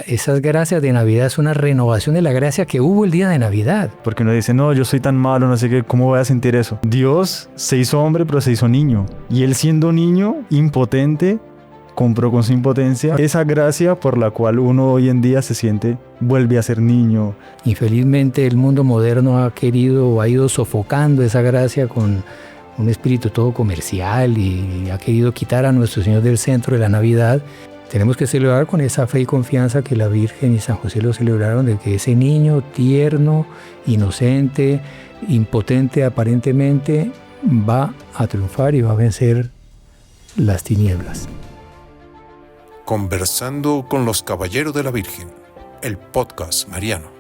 esas gracias de Navidad es una renovación de la gracia que hubo el día de Navidad. Porque uno dice, no, yo soy tan malo, no sé qué, ¿cómo voy a sentir eso? Dios se hizo hombre, pero se hizo niño. Y él siendo niño, impotente, compró con su impotencia esa gracia por la cual uno hoy en día se siente, vuelve a ser niño. Infelizmente el mundo moderno ha querido o ha ido sofocando esa gracia con un espíritu todo comercial y ha querido quitar a nuestro Señor del centro de la Navidad. Tenemos que celebrar con esa fe y confianza que la Virgen y San José lo celebraron, de que ese niño tierno, inocente, impotente aparentemente, va a triunfar y va a vencer las tinieblas. Conversando con los Caballeros de la Virgen, el podcast mariano.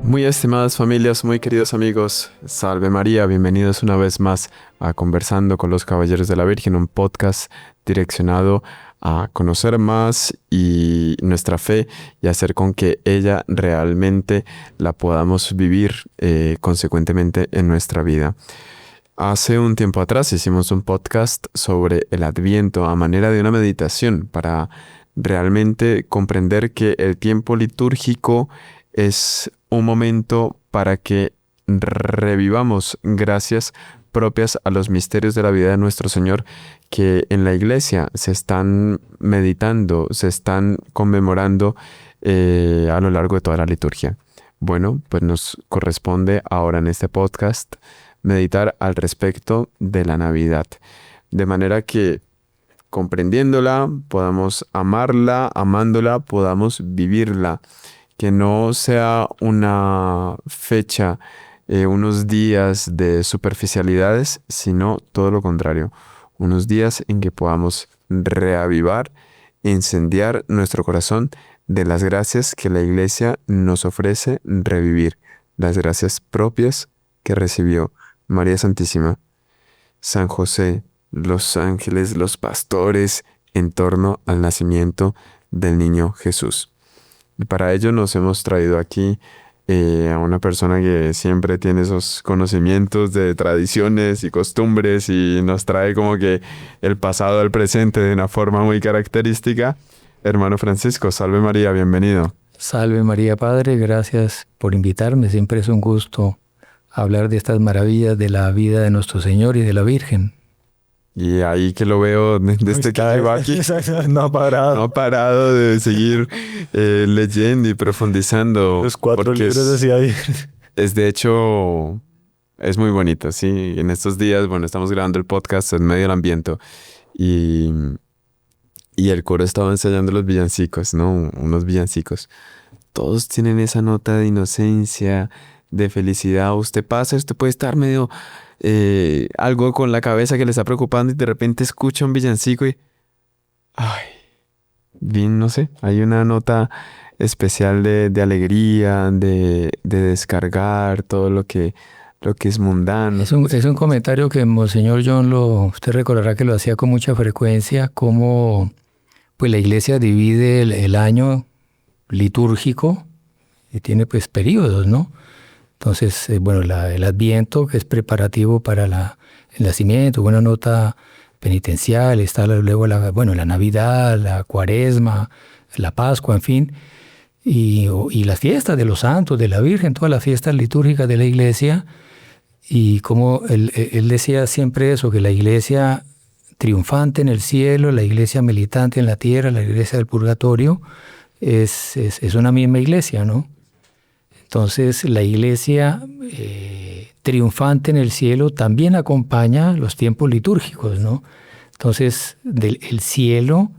Muy estimadas familias, muy queridos amigos, Salve María, bienvenidos una vez más a Conversando con los Caballeros de la Virgen, un podcast direccionado a conocer más y nuestra fe y hacer con que ella realmente la podamos vivir consecuentemente en nuestra vida. Hace un tiempo atrás hicimos un podcast sobre el Adviento a manera de una meditación para realmente comprender que el tiempo litúrgico es un momento para que revivamos gracias propias a los misterios de la vida de nuestro Señor que en la iglesia se están meditando, se están conmemorando a lo largo de toda la liturgia. Bueno, pues nos corresponde ahora en este podcast meditar al respecto de la Navidad, de manera que comprendiéndola, podamos amarla, amándola, podamos vivirla. Que no sea una fecha, unos días de superficialidades, sino todo lo contrario. Unos días en que podamos reavivar, incendiar nuestro corazón de las gracias que la Iglesia nos ofrece revivir. Las gracias propias que recibió María Santísima, San José, los ángeles, los pastores, en torno al nacimiento del niño Jesús. Y para ello nos hemos traído aquí a una persona que siempre tiene esos conocimientos de tradiciones y costumbres y nos trae como que el pasado al presente de una forma muy característica. Hermano Francisco, Salve María, bienvenido. Salve María, Padre, gracias por invitarme. Siempre es un gusto hablar de estas maravillas de la vida de nuestro Señor y de la Virgen. Y ahí que lo veo desde que llegó aquí, No ha parado. no ha parado de seguir leyendo y profundizando. Los 4 libros decía ahí. Es de hecho, es muy bonito, sí. En estos días, bueno, estamos grabando el podcast en medio del ambiente y el coro estaba ensayando los villancicos, ¿no? Unos villancicos. Todos tienen esa nota de inocencia, de felicidad. Usted pasa, usted puede estar medio... algo con la cabeza que le está preocupando y de repente escucha un villancico y... Ay, bien, no sé, hay una nota especial de alegría, de descargar todo lo que es mundano. Es un comentario que Monseñor John usted recordará que lo hacía con mucha frecuencia, como pues la Iglesia divide el año litúrgico y tiene pues periodos, ¿no? Entonces, bueno, el Adviento, que es preparativo para el nacimiento, una nota penitencial, está luego la Navidad, la Cuaresma, la Pascua, en fin, y las fiestas de los santos, de la Virgen, todas las fiestas litúrgicas de la Iglesia, y como él decía siempre eso, que la Iglesia triunfante en el cielo, la Iglesia militante en la tierra, la Iglesia del purgatorio, es una misma Iglesia, ¿no? Entonces, la Iglesia triunfante en el cielo también acompaña los tiempos litúrgicos, ¿no? Entonces, del cielo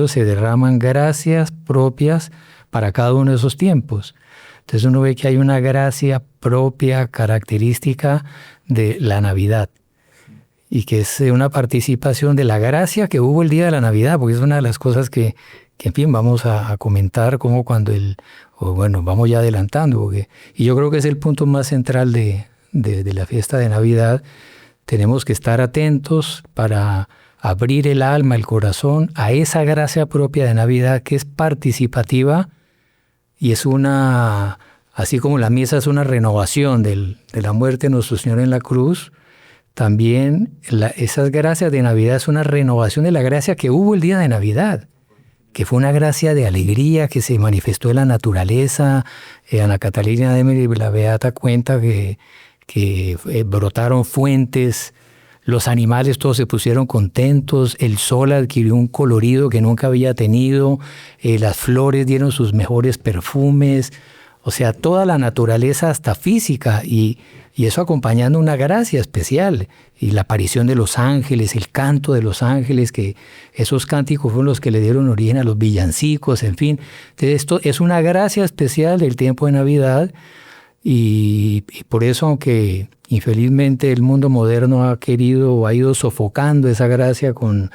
se derraman gracias propias para cada uno de esos tiempos. Entonces, uno ve que hay una gracia propia, característica de la Navidad, y que es una participación de la gracia que hubo el día de la Navidad, porque es una de las cosas que en fin, vamos a comentar como cuando vamos ya adelantando, y yo creo que es el punto más central de la fiesta de Navidad. Tenemos que estar atentos para abrir el alma, el corazón, a esa gracia propia de Navidad que es participativa y es así como la misa es una renovación de la muerte de nuestro Señor en la cruz, también esas gracias de Navidad es una renovación de la gracia que hubo el día de Navidad, que fue una gracia de alegría que se manifestó en la naturaleza. Ana Catalina de Emily, la Beata, cuenta que brotaron fuentes, los animales todos se pusieron contentos, el sol adquirió un colorido que nunca había tenido, las flores dieron sus mejores perfumes, o sea, toda la naturaleza hasta física, y eso acompañando una gracia especial, y la aparición de los ángeles, el canto de los ángeles, que esos cánticos fueron los que le dieron origen a los villancicos, en fin. Entonces, esto es una gracia especial del tiempo de Navidad, y por eso, aunque infelizmente el mundo moderno ha ido sofocando esa gracia con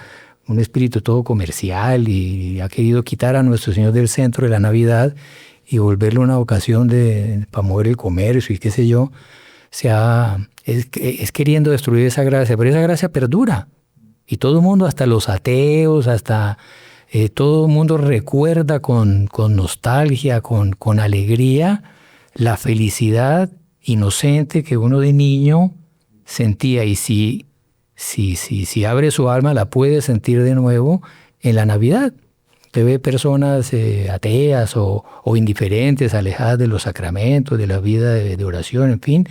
un espíritu todo comercial y ha querido quitar a nuestro Señor del centro de la Navidad y volverlo una ocasión para mover el comercio y qué sé yo, es queriendo destruir esa gracia, pero esa gracia perdura. Y todo el mundo, hasta los ateos, todo el mundo recuerda con nostalgia, con alegría, la felicidad inocente que uno de niño sentía. Y si abre su alma, la puede sentir de nuevo en la Navidad. Usted ve personas ateas o indiferentes, alejadas de los sacramentos, de la vida de oración, en fin.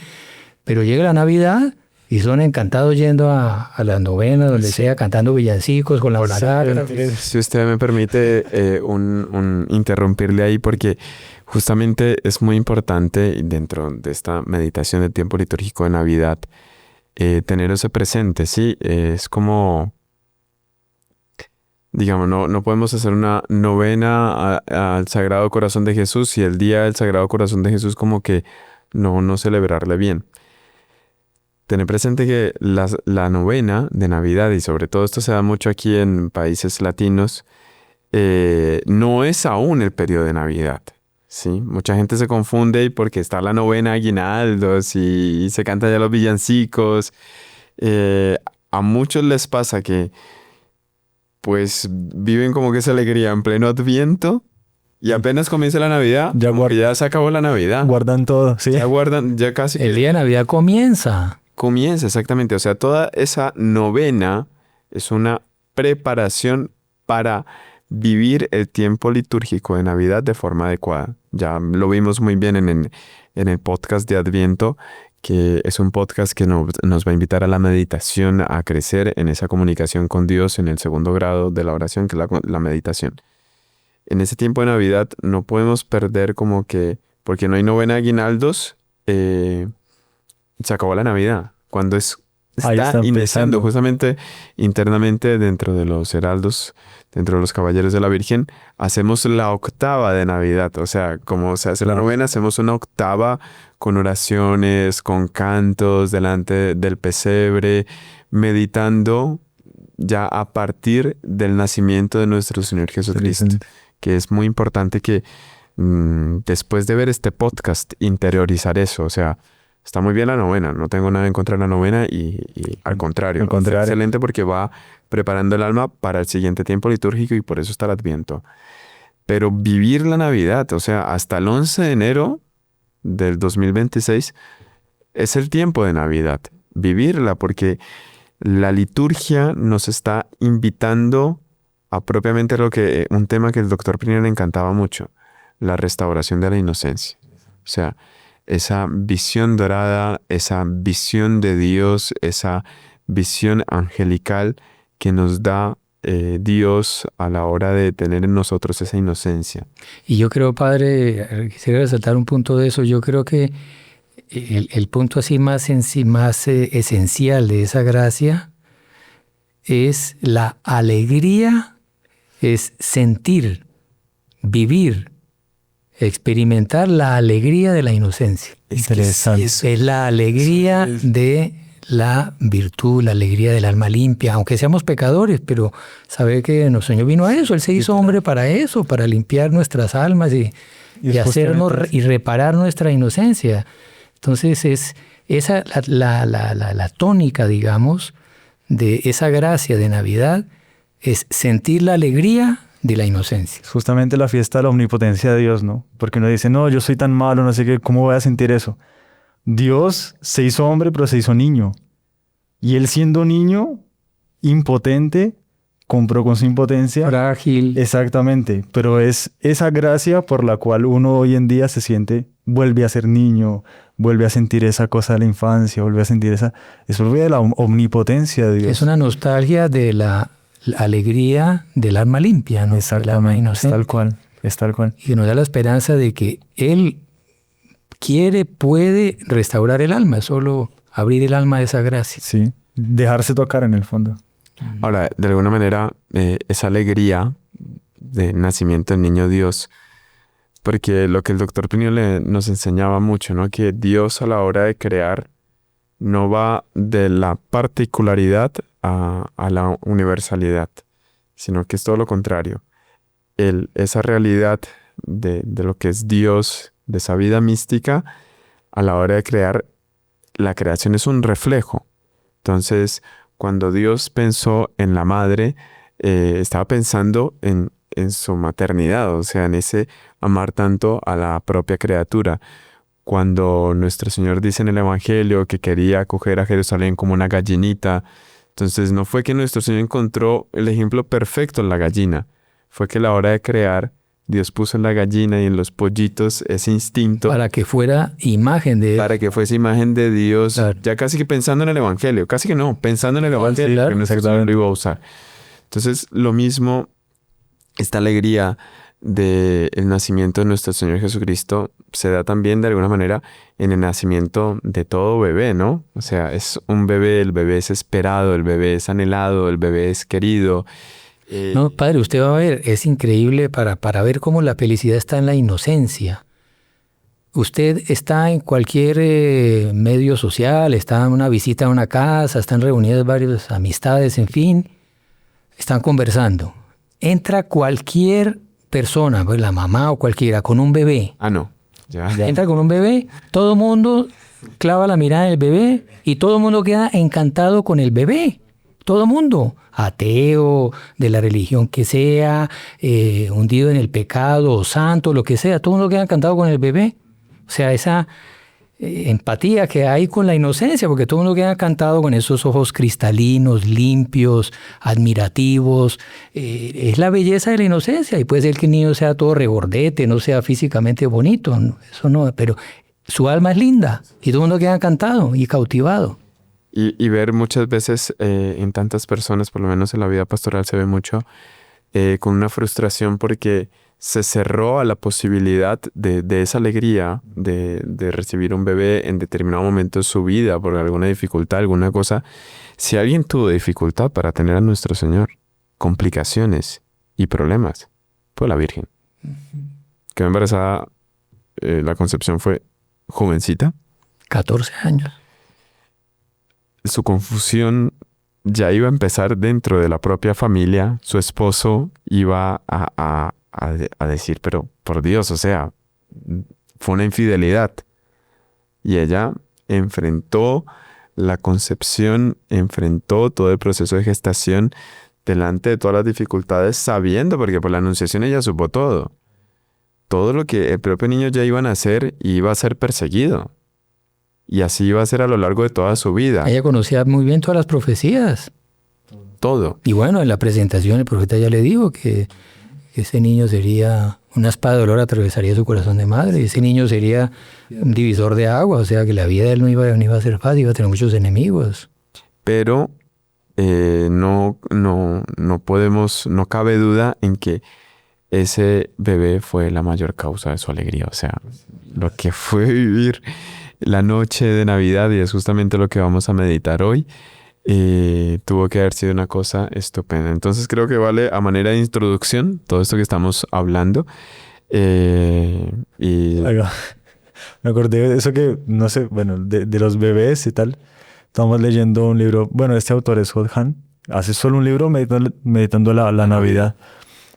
Pero llega la Navidad y son encantados yendo a las novenas, donde sea, cantando villancicos con la ornata. Si usted me permite interrumpirle ahí, porque justamente es muy importante dentro de esta meditación del tiempo litúrgico de Navidad tener eso presente, ¿sí? Es como, digamos, no podemos hacer una novena al Sagrado Corazón de Jesús y el día del Sagrado Corazón de Jesús como que no celebrarle bien. Tener presente que la novena de Navidad, y sobre todo esto se da mucho aquí en países latinos, no es aún el periodo de Navidad, ¿sí? Mucha gente se confunde porque está la novena aguinaldos y se canta ya los villancicos. A muchos les pasa que pues viven como que esa alegría en pleno Adviento y apenas comienza la Navidad, ya se acabó la Navidad. Guardan todo, sí. Ya casi. El día de Navidad comienza. Comienza, exactamente. O sea, toda esa novena es una preparación para vivir el tiempo litúrgico de Navidad de forma adecuada. Ya lo vimos muy bien en el podcast de Adviento, que es un podcast que nos va a invitar a la meditación, a crecer en esa comunicación con Dios en el segundo grado de la oración, que es la meditación. En ese tiempo de Navidad no podemos perder como que, porque no hay novena de aguinaldos, se acabó la Navidad. Cuando está iniciando justamente internamente dentro de los heraldos, dentro de los caballeros de la Virgen, hacemos la octava de Navidad. O sea, como se hace la novena, hacemos una octava con oraciones, con cantos delante del pesebre, meditando ya a partir del nacimiento de nuestro Señor Jesucristo. Que es muy importante que después de ver este podcast, interiorizar eso. O sea, está muy bien la novena, no tengo nada en contra de la novena y al contrario. Es excelente porque va preparando el alma para el siguiente tiempo litúrgico y por eso está el Adviento. Pero vivir la Navidad, o sea, hasta el 11 de enero del 2026 es el tiempo de Navidad. Vivirla porque la liturgia nos está invitando a propiamente un tema que el doctor Prinera le encantaba mucho, la restauración de la inocencia. O sea, esa visión dorada, esa visión de Dios, esa visión angelical que nos da Dios a la hora de tener en nosotros esa inocencia. Y yo creo, padre, quisiera resaltar un punto de eso. Yo creo que el punto así más esencial de esa gracia es la alegría, es sentir, vivir, experimentar la alegría de la inocencia. Interesante. Es la alegría de la virtud, la alegría del alma limpia, aunque seamos pecadores, pero saber que nuestro Señor vino a eso, Él se hizo hombre para eso, para limpiar nuestras almas y hacernos y reparar nuestra inocencia. Entonces es esa la tónica, digamos, de esa gracia de Navidad, es sentir la alegría de la inocencia. Justamente la fiesta de la omnipotencia de Dios, ¿no? Porque uno dice, no, yo soy tan malo, no sé qué, ¿cómo voy a sentir eso? Dios se hizo hombre, pero se hizo niño. Y él siendo niño, impotente, compró con su impotencia. Frágil. Exactamente, pero es esa gracia por la cual uno hoy en día se siente, vuelve a ser niño, vuelve a sentir esa cosa de la infancia, vuelve a sentir eso vuelve de la omnipotencia de Dios. Es una nostalgia de la alegría del alma limpia, ¿no? Exactamente, es tal cual. Y nos da la esperanza de que Él quiere, puede restaurar el alma, solo abrir el alma a esa gracia. Sí, dejarse tocar en el fondo. Ahora, de alguna manera, esa alegría de nacimiento del niño Dios, porque lo que el doctor Plinio nos enseñaba mucho, ¿no? Que Dios a la hora de crear no va de la particularidad a la universalidad, sino que es todo lo contrario. Esa realidad de lo que es Dios, de esa vida mística, a la hora de crear, la creación es un reflejo. Entonces, cuando Dios pensó en la madre, estaba pensando en su maternidad, o sea, en ese amar tanto a la propia criatura. Cuando nuestro Señor dice en el Evangelio que quería acoger a Jerusalén como una gallinita, entonces no fue que nuestro Señor encontró el ejemplo perfecto en la gallina, fue que a la hora de crear, Dios puso en la gallina y en los pollitos ese instinto. Para que fuera imagen de Él. Para que fuese imagen de Dios, claro. Ya casi que pensando en el Evangelio, casi que no, pensando en el Evangelio, claro, que nuestro Señor lo iba a usar. Entonces, lo mismo, esta alegría del nacimiento de nuestro Señor Jesucristo se da también de alguna manera en el nacimiento de todo bebé, ¿no? O sea, es un bebé, el bebé es esperado, el bebé es anhelado, el bebé es querido. No, padre, usted va a ver, es increíble para ver cómo la felicidad está en la inocencia. Usted está en cualquier medio social, está en una visita a una casa, están reunidas varias amistades, en fin, están conversando. Entra cualquier persona, pues la mamá o cualquiera, con un bebé. Ah, no. Ya. Entra con un bebé, todo el mundo clava la mirada en el bebé y todo el mundo queda encantado con el bebé. Todo el mundo, ateo, de la religión que sea, hundido en el pecado, o santo, lo que sea, todo el mundo queda encantado con el bebé. O sea, esa empatía que hay con la inocencia, porque todo el mundo queda encantado con esos ojos cristalinos, limpios, admirativos. Es la belleza de la inocencia, y puede ser que el niño sea todo regordete, no sea físicamente bonito, eso no, pero su alma es linda, y todo el mundo queda encantado y cautivado. Y ver muchas veces en tantas personas, por lo menos en la vida pastoral se ve mucho, con una frustración porque se cerró a la posibilidad de esa alegría de recibir un bebé en determinado momento de su vida por alguna dificultad, alguna cosa. Si alguien tuvo dificultad para tener a nuestro Señor, complicaciones y problemas, fue la Virgen. Quedó embarazada, la concepción fue jovencita. 14 años. Su confusión ya iba a empezar dentro de la propia familia. Su esposo iba a decir, pero por Dios, o sea, fue una infidelidad. Y ella enfrentó la concepción, enfrentó todo el proceso de gestación delante de todas las dificultades, sabiendo, porque por la anunciación ella supo todo. Todo lo que el propio niño ya iba a nacer y iba a ser perseguido. Y así iba a ser a lo largo de toda su vida. Ella conocía muy bien todas las profecías. Todo. Y bueno, en la presentación el profeta ya le dijo que ese niño sería una espada de dolor, atravesaría su corazón de madre, y ese niño sería un divisor de agua, o sea que la vida de él no iba a ser fácil, iba a tener muchos enemigos. Pero no cabe duda en que ese bebé fue la mayor causa de su alegría. O sea, lo que fue vivir la noche de Navidad, y es justamente lo que vamos a meditar hoy, tuvo que haber sido una cosa estupenda. Entonces creo que vale a manera de introducción todo esto que estamos hablando. Me acordé de eso que, no sé, bueno, de los bebés y tal. Estamos leyendo un libro, bueno, este autor es Hod Han, hace solo un libro meditando la Navidad.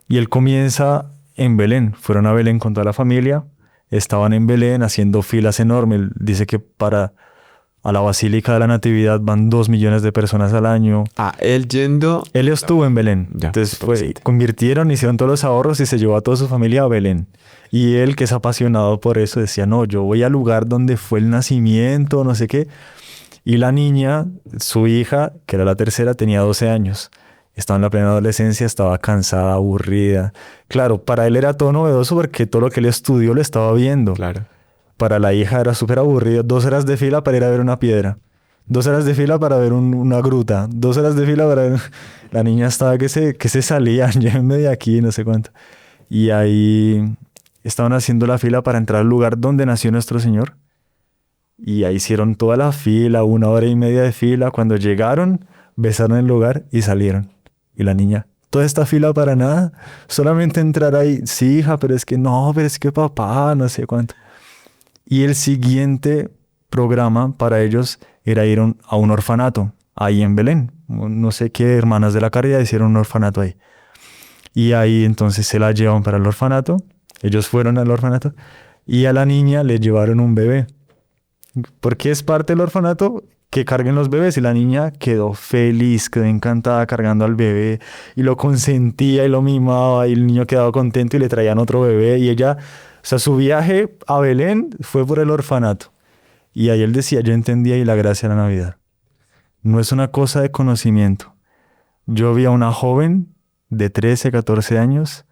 Y él comienza en Belén, fueron a Belén con toda la familia, estaban en Belén haciendo filas enormes. Él dice que a la Basílica de la Natividad van 2 millones de personas al año. Él yendo... Él estuvo en Belén. Ya, entonces convirtieron, hicieron todos los ahorros y se llevó a toda su familia a Belén. Y él, que es apasionado por eso, decía, no, yo voy al lugar donde fue el nacimiento, no sé qué. Y la niña, su hija, que era la tercera, tenía 12 años. Estaba en la plena adolescencia, estaba cansada, aburrida. Claro, para él era todo novedoso porque todo lo que él estudió lo estaba viendo. Claro. Para la hija era súper aburrido. 2 horas de fila para ir a ver una piedra. 2 horas de fila para ver una gruta. 2 horas de fila para ver... La niña estaba que se salía, llévenme de aquí, no sé cuánto. Y ahí estaban haciendo la fila para entrar al lugar donde nació nuestro Señor. Y ahí hicieron toda la fila, 1 hora y media de fila. Cuando llegaron, besaron el lugar y salieron. Y la niña, toda esta fila para nada, solamente entrar ahí. Sí, hija, pero es que papá, no sé cuánto. Y el siguiente programa para ellos era ir a un orfanato, ahí en Belén. No sé qué hermanas de la caridad hicieron un orfanato ahí. Y ahí entonces se la llevan para el orfanato. Ellos fueron al orfanato y a la niña le llevaron un bebé. Porque es parte del orfanato que carguen los bebés, y la niña quedó feliz, quedó encantada cargando al bebé y lo consentía y lo mimaba, y el niño quedaba contento y le traían otro bebé, y ella, o sea, su viaje a Belén fue por el orfanato. Y ahí él decía, yo entendía ahí la gracia de la Navidad. No es una cosa de conocimiento. Yo vi a una joven de 13, 14 años,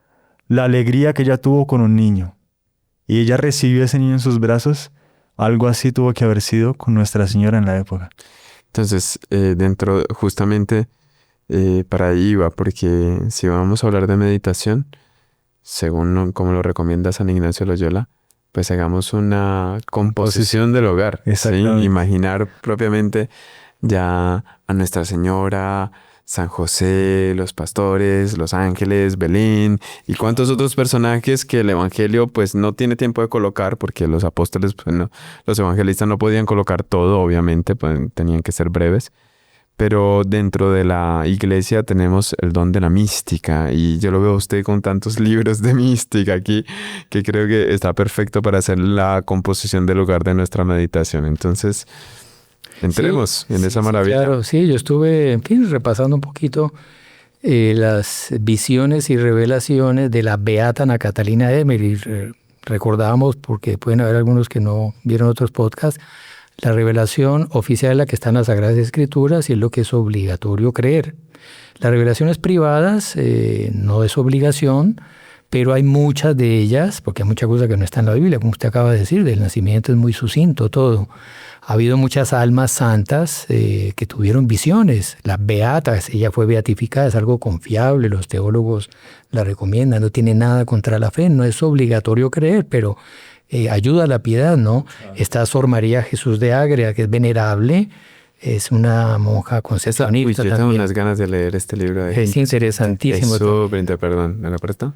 la alegría que ella tuvo con un niño, y ella recibió a ese niño en sus brazos. Algo así tuvo que haber sido con Nuestra Señora en la época. Entonces, dentro, justamente, para ahí va, porque si vamos a hablar de meditación, según como lo recomienda San Ignacio de Loyola, pues hagamos una composición del hogar. ¿Sí? Imaginar propiamente ya a Nuestra Señora, San José, los pastores, los ángeles, Belén y cuántos otros personajes que el Evangelio pues no tiene tiempo de colocar, porque los apóstoles, pues, no, los evangelistas no podían colocar todo, obviamente, pues, tenían que ser breves. Pero dentro de la iglesia tenemos el don de la mística, y yo lo veo a usted con tantos libros de mística aquí que creo que está perfecto para hacer la composición del hogar de nuestra meditación. Entonces, entremos en esa maravilla. Claro, sí, yo estuve, en fin, repasando un poquito las visiones y revelaciones de la beata Ana Catalina Emmerich. Recordábamos, porque pueden haber algunos que no vieron otros podcasts, la revelación oficial es la que está en las Sagradas Escrituras y es lo que es obligatorio creer. Las revelaciones privadas no es obligación, pero hay muchas de ellas, porque hay muchas cosas que no están en la Biblia, como usted acaba de decir, del nacimiento es muy sucinto todo. Ha habido muchas almas santas que tuvieron visiones. Las beatas, ella fue beatificada, es algo confiable, los teólogos la recomiendan, no tiene nada contra la fe, no es obligatorio creer, pero ayuda a la piedad, ¿no? Está Sor María Jesús de Ágreda, que es venerable, es una monja concepcionista. Uy, yo tengo unas ganas de leer este libro. Es interesantísimo. Es súper, perdón, ¿me lo presta?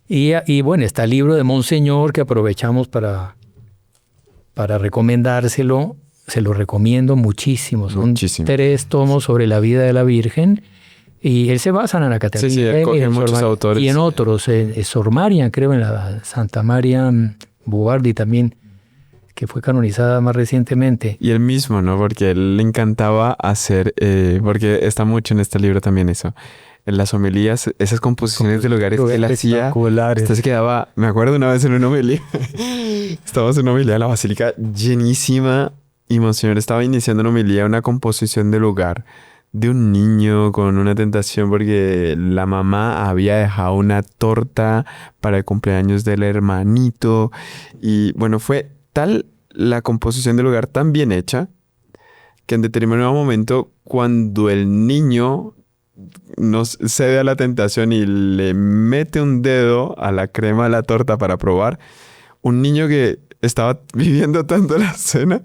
Y bueno, está el libro de Monseñor, que aprovechamos para recomendárselo. Se lo recomiendo muchísimo. Son 3 tomos sobre la vida de la Virgen. Y él se basa en Ana Catalina. Sí, coge muchos autores. Y en otros. Sor Marian, creo, en la Santa Marian Bubardi también, que fue canonizada más recientemente. Y él mismo, ¿no? Porque él le encantaba hacer, porque está mucho en este libro también eso. En las homilías, esas composiciones de lugares que él hacía. Entonces quedaba, me acuerdo una vez en una homilía, estábamos en una homilía de la basílica llenísima, y Monseñor estaba iniciando una homilía, una composición de lugar de un niño con una tentación porque la mamá había dejado una torta para el cumpleaños del hermanito. Y bueno, fue tal la composición del lugar tan bien hecha que en determinado momento, cuando el niño nos cede a la tentación y le mete un dedo a la crema de la torta para probar, un niño que estaba viviendo tanto la cena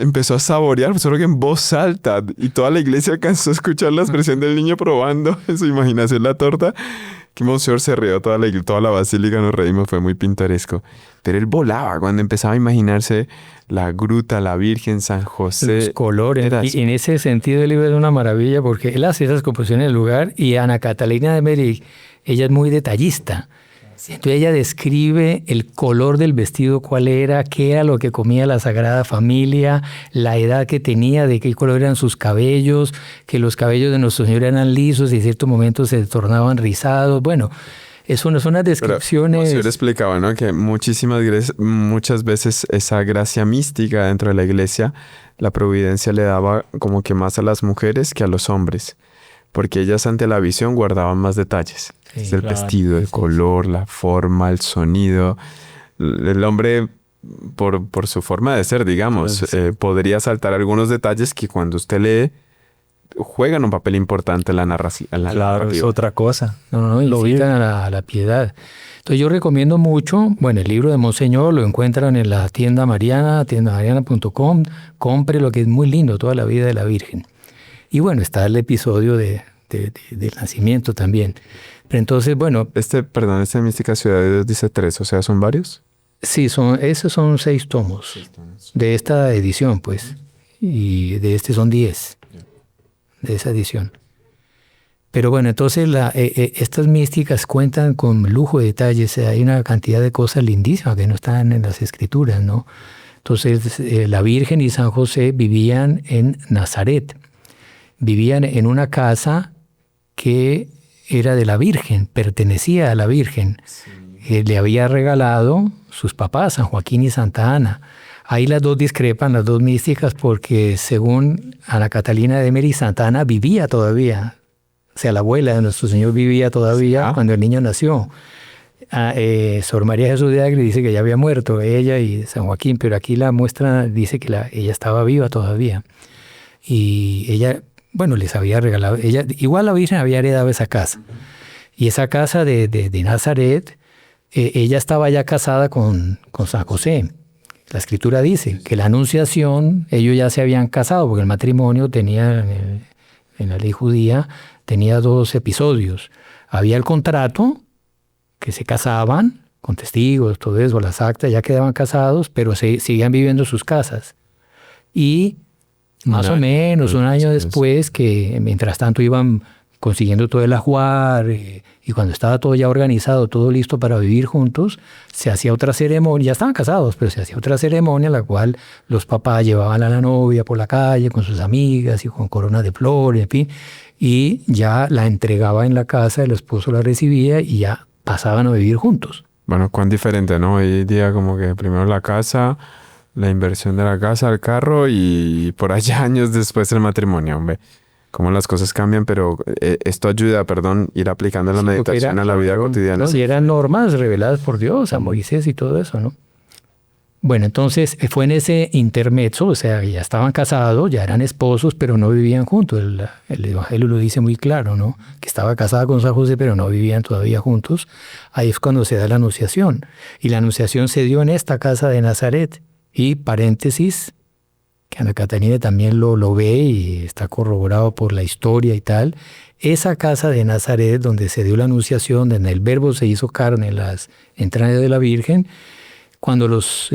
empezó a saborear, solo que en voz alta, y toda la iglesia alcanzó a escuchar la expresión del niño probando en su imaginación la torta, que Monseñor se rió, toda la basílica nos reímos, fue muy pintoresco. Pero él volaba cuando empezaba a imaginarse la gruta, la Virgen, San José. Los colores. Y en ese sentido el libro es una maravilla, porque él hace esas composiciones del lugar, y Ana Catalina de Emmerich, ella es muy detallista. Entonces ella describe el color del vestido, cuál era, qué era lo que comía la Sagrada Familia, la edad que tenía, de qué color eran sus cabellos, que los cabellos de Nuestro Señor eran lisos y en ciertos momentos se tornaban rizados. Bueno, Son unas descripciones. Yo le explicaba, ¿no? Que muchas veces esa gracia mística dentro de la iglesia, la providencia le daba como que más a las mujeres que a los hombres. Porque ellas ante la visión guardaban más detalles. Sí, el claro, vestido, el color, la forma, el sonido. El hombre, por su forma de ser, digamos, podría saltar algunos detalles que cuando usted lee, juegan un papel importante en la narración. Claro, es otra cosa. No, Lo incitan a la piedad. Entonces yo recomiendo mucho, bueno, el libro de Monseñor lo encuentran en la tienda Mariana, tiendamariana.com, compre lo que es muy lindo, toda la vida de la Virgen. Y bueno, está el episodio del nacimiento también. Pero entonces, bueno... Este Mística Ciudad de Dios dice 3, o sea, ¿son varios? Sí, esos son 6 tomos de esta edición, pues. Y de este son 10, de esa edición. Pero bueno, entonces estas místicas cuentan con lujo de detalles. Hay una cantidad de cosas lindísimas que no están en las escrituras, ¿no? Entonces, la Virgen y San José vivían en Nazaret. Vivían en una casa que era de la Virgen, pertenecía a la Virgen. Sí. Le había regalado sus papás, San Joaquín y Santa Ana. Ahí las dos discrepan, las dos místicas, porque según Ana Catalina de Emery, Santa Ana vivía todavía. O sea, la abuela de nuestro Señor vivía todavía cuando el niño nació. Sor María Jesús de Agri dice que ya había muerto, ella y San Joaquín, pero aquí la muestra dice que ella estaba viva todavía. Y ella... Bueno, les había regalado, igual la Virgen había heredado esa casa. Y esa casa de Nazaret, ella estaba ya casada con San José. La Escritura dice que la Anunciación, ellos ya se habían casado, porque el matrimonio tenía, en la ley judía, tenía 2 episodios. Había el contrato, que se casaban, con testigos, todo eso, las actas, ya quedaban casados, pero seguían viviendo sus casas. Y... más o menos un año después, que mientras tanto iban consiguiendo todo el ajuar, y cuando estaba todo ya organizado, todo listo para vivir juntos, se hacía otra ceremonia. Ya estaban casados, pero se hacía otra ceremonia en la cual los papás llevaban a la novia por la calle con sus amigas y con coronas de flores, en fin, y ya la entregaba en la casa, el esposo la recibía y ya pasaban a vivir juntos. Bueno, cuán diferente, ¿no? Hoy día como que primero la casa... la inversión de la casa, el carro y por allá años después el matrimonio, hombre. Cómo las cosas cambian, pero esto ayuda, ir aplicando la meditación a la vida cotidiana. Sí, eran normas reveladas por Dios a Moisés y todo eso, ¿no? Bueno, entonces fue en ese intermezzo, o sea, ya estaban casados, ya eran esposos, pero no vivían juntos. El Evangelio lo dice muy claro, ¿no? Que estaba casada con San José, pero no vivían todavía juntos. Ahí es cuando se da la Anunciación. Y la Anunciación se dio en esta casa de Nazaret. Y paréntesis, que Ana Catalina también lo ve y está corroborado por la historia y tal, esa casa de Nazaret donde se dio la Anunciación, donde el Verbo se hizo carne en las entrañas de la Virgen, cuando los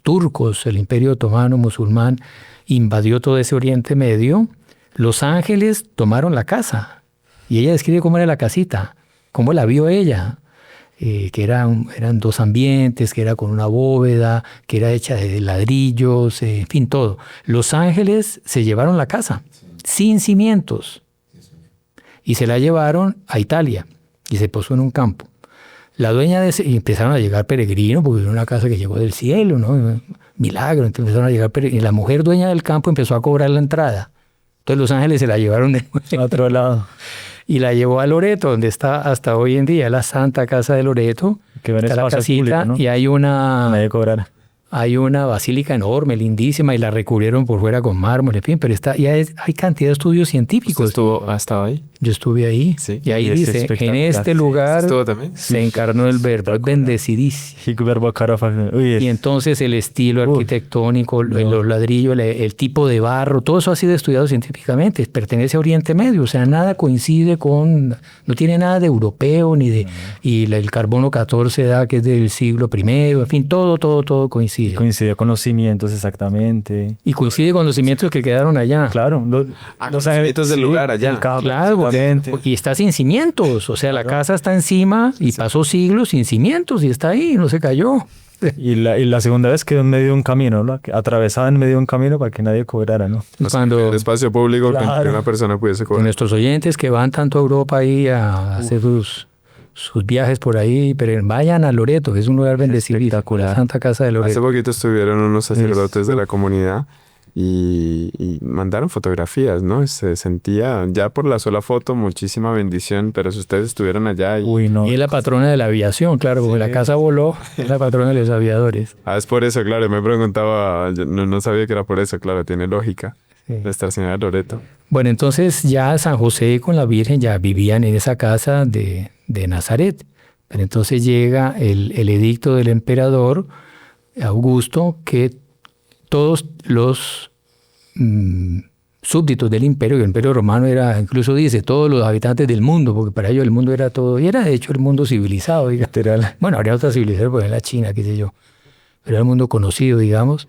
turcos, el Imperio Otomano musulmán, invadió todo ese Oriente Medio, los ángeles tomaron la casa. Y ella describe cómo era la casita, cómo la vio ella. Que eran 2 ambientes, que era con una bóveda, que era hecha de ladrillos, en fin, todo. Los ángeles se llevaron la casa, sin cimientos, y se la llevaron a Italia, y se posó en un campo. La dueña y empezaron a llegar peregrinos, porque era una casa que llegó del cielo, ¿no? Milagro, entonces empezaron a llegar peregrinos, y la mujer dueña del campo empezó a cobrar la entrada. Entonces los ángeles se la llevaron a otro lado. Y la llevó a Loreto, donde está hasta hoy en día, la Santa Casa de Loreto. Que está la casita, público, ¿no? Y hay una basílica enorme, lindísima, y la recubrieron por fuera con mármol, en fin, pero hay cantidad de estudios científicos. ¿Has estado ahí? Yo estuve ahí, sí. Y ahí dice, en este lugar se encarnó el Verbo, es bendecidísimo. Y entonces el estilo arquitectónico, los ladrillos, el tipo de barro, todo eso ha sido estudiado científicamente, pertenece a Oriente Medio, o sea, nada coincide no tiene nada de europeo, ni de, y el carbono 14 da que es del siglo I, en fin, todo coincide. Coincide con los cimientos, exactamente. Y coincide con los cimientos que quedaron allá. Claro, los cimientos del lugar allá. Claro, y está sin cimientos, o sea, la casa está encima y pasó siglos sin cimientos y está ahí, no se cayó. Y la segunda vez quedó en medio de un camino, ¿no? Atravesada en medio de un camino para que nadie cobrara, ¿no? Cuando el espacio público que una persona pudiese cobrar. Nuestros oyentes que van tanto a Europa ahí a hacer sus viajes por ahí, pero vayan a Loreto, que es un lugar bendecido, la Santa Casa de Hace Loreto. poquito estuvieron unos sacerdotes de la comunidad y mandaron fotografías, ¿no? Se sentía ya por la sola foto muchísima bendición, pero si ustedes estuvieron allá Uy, no. Y es la patrona de la aviación, claro, porque la casa voló, es la patrona de los aviadores. Es por eso, claro, me preguntaba, yo no sabía que era por eso, claro, tiene lógica. Sí. Nuestra Señora de Loreto. Bueno, entonces ya San José con la Virgen ya vivían en esa casa de Nazaret. Pero entonces llega el edicto del emperador Augusto que todos los súbditos del imperio, y el imperio romano era, incluso dice, todos los habitantes del mundo, porque para ellos el mundo era todo, y era de hecho el mundo civilizado, digamos. Literal. Bueno, habría otras civilizaciones, por ejemplo la China, qué sé yo, pero era el mundo conocido, digamos,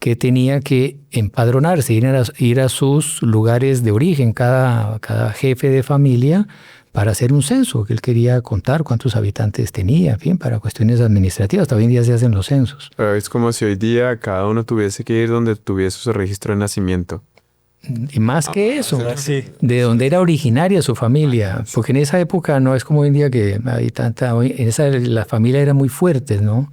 que tenía que empadronarse, ir a sus lugares de origen, cada jefe de familia, para hacer un censo, que él quería contar cuántos habitantes tenía, en fin, para cuestiones administrativas. Hasta hoy en día se hacen los censos. Pero es como si hoy día cada uno tuviese que ir donde tuviese su registro de nacimiento. Y más que eso, Sí. de donde era originaria su familia, porque en esa época no es como hoy en día que hay tanta, la familia era muy fuerte, ¿no?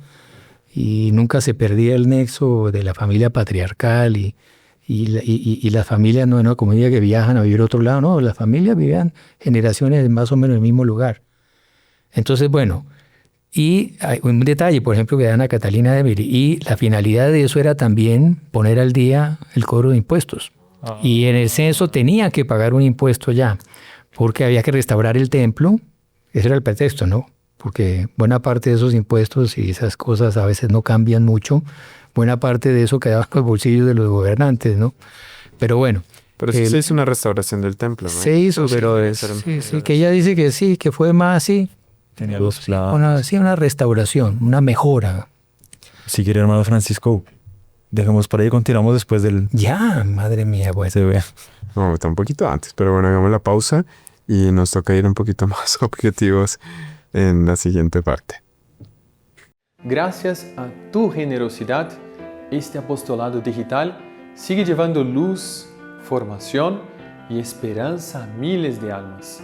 Y nunca se perdía el nexo de la familia patriarcal y las familias no como hoy en día que viajan a vivir a otro lado, no, las familias vivían generaciones más o menos en el mismo lugar. Entonces, bueno, y hay un detalle, por ejemplo, que da Ana Catalina de Miri, y la finalidad de eso era también poner al día el cobro de impuestos. Y en el censo tenía que pagar un impuesto ya, porque había que restaurar el templo. Ese era el pretexto, ¿no? Porque buena parte de esos impuestos y esas cosas a veces no cambian mucho. Buena parte de eso quedaba en los bolsillos de los gobernantes, ¿no? Pero bueno. Pero sí se hizo una restauración del templo, ¿no? Se hizo, pero sí, que ella dice que sí, que fue más así. Tenía los planos. Una restauración, una mejora. Si quiere, hermano Francisco, dejemos por ahí y continuamos después del... Ya, madre mía, bueno. Se vea. No, está un poquito antes, pero bueno, hagamos la pausa y nos toca ir un poquito más objetivos en la siguiente parte. Gracias a tu generosidad, este apostolado digital sigue llevando luz, formación y esperanza a miles de almas.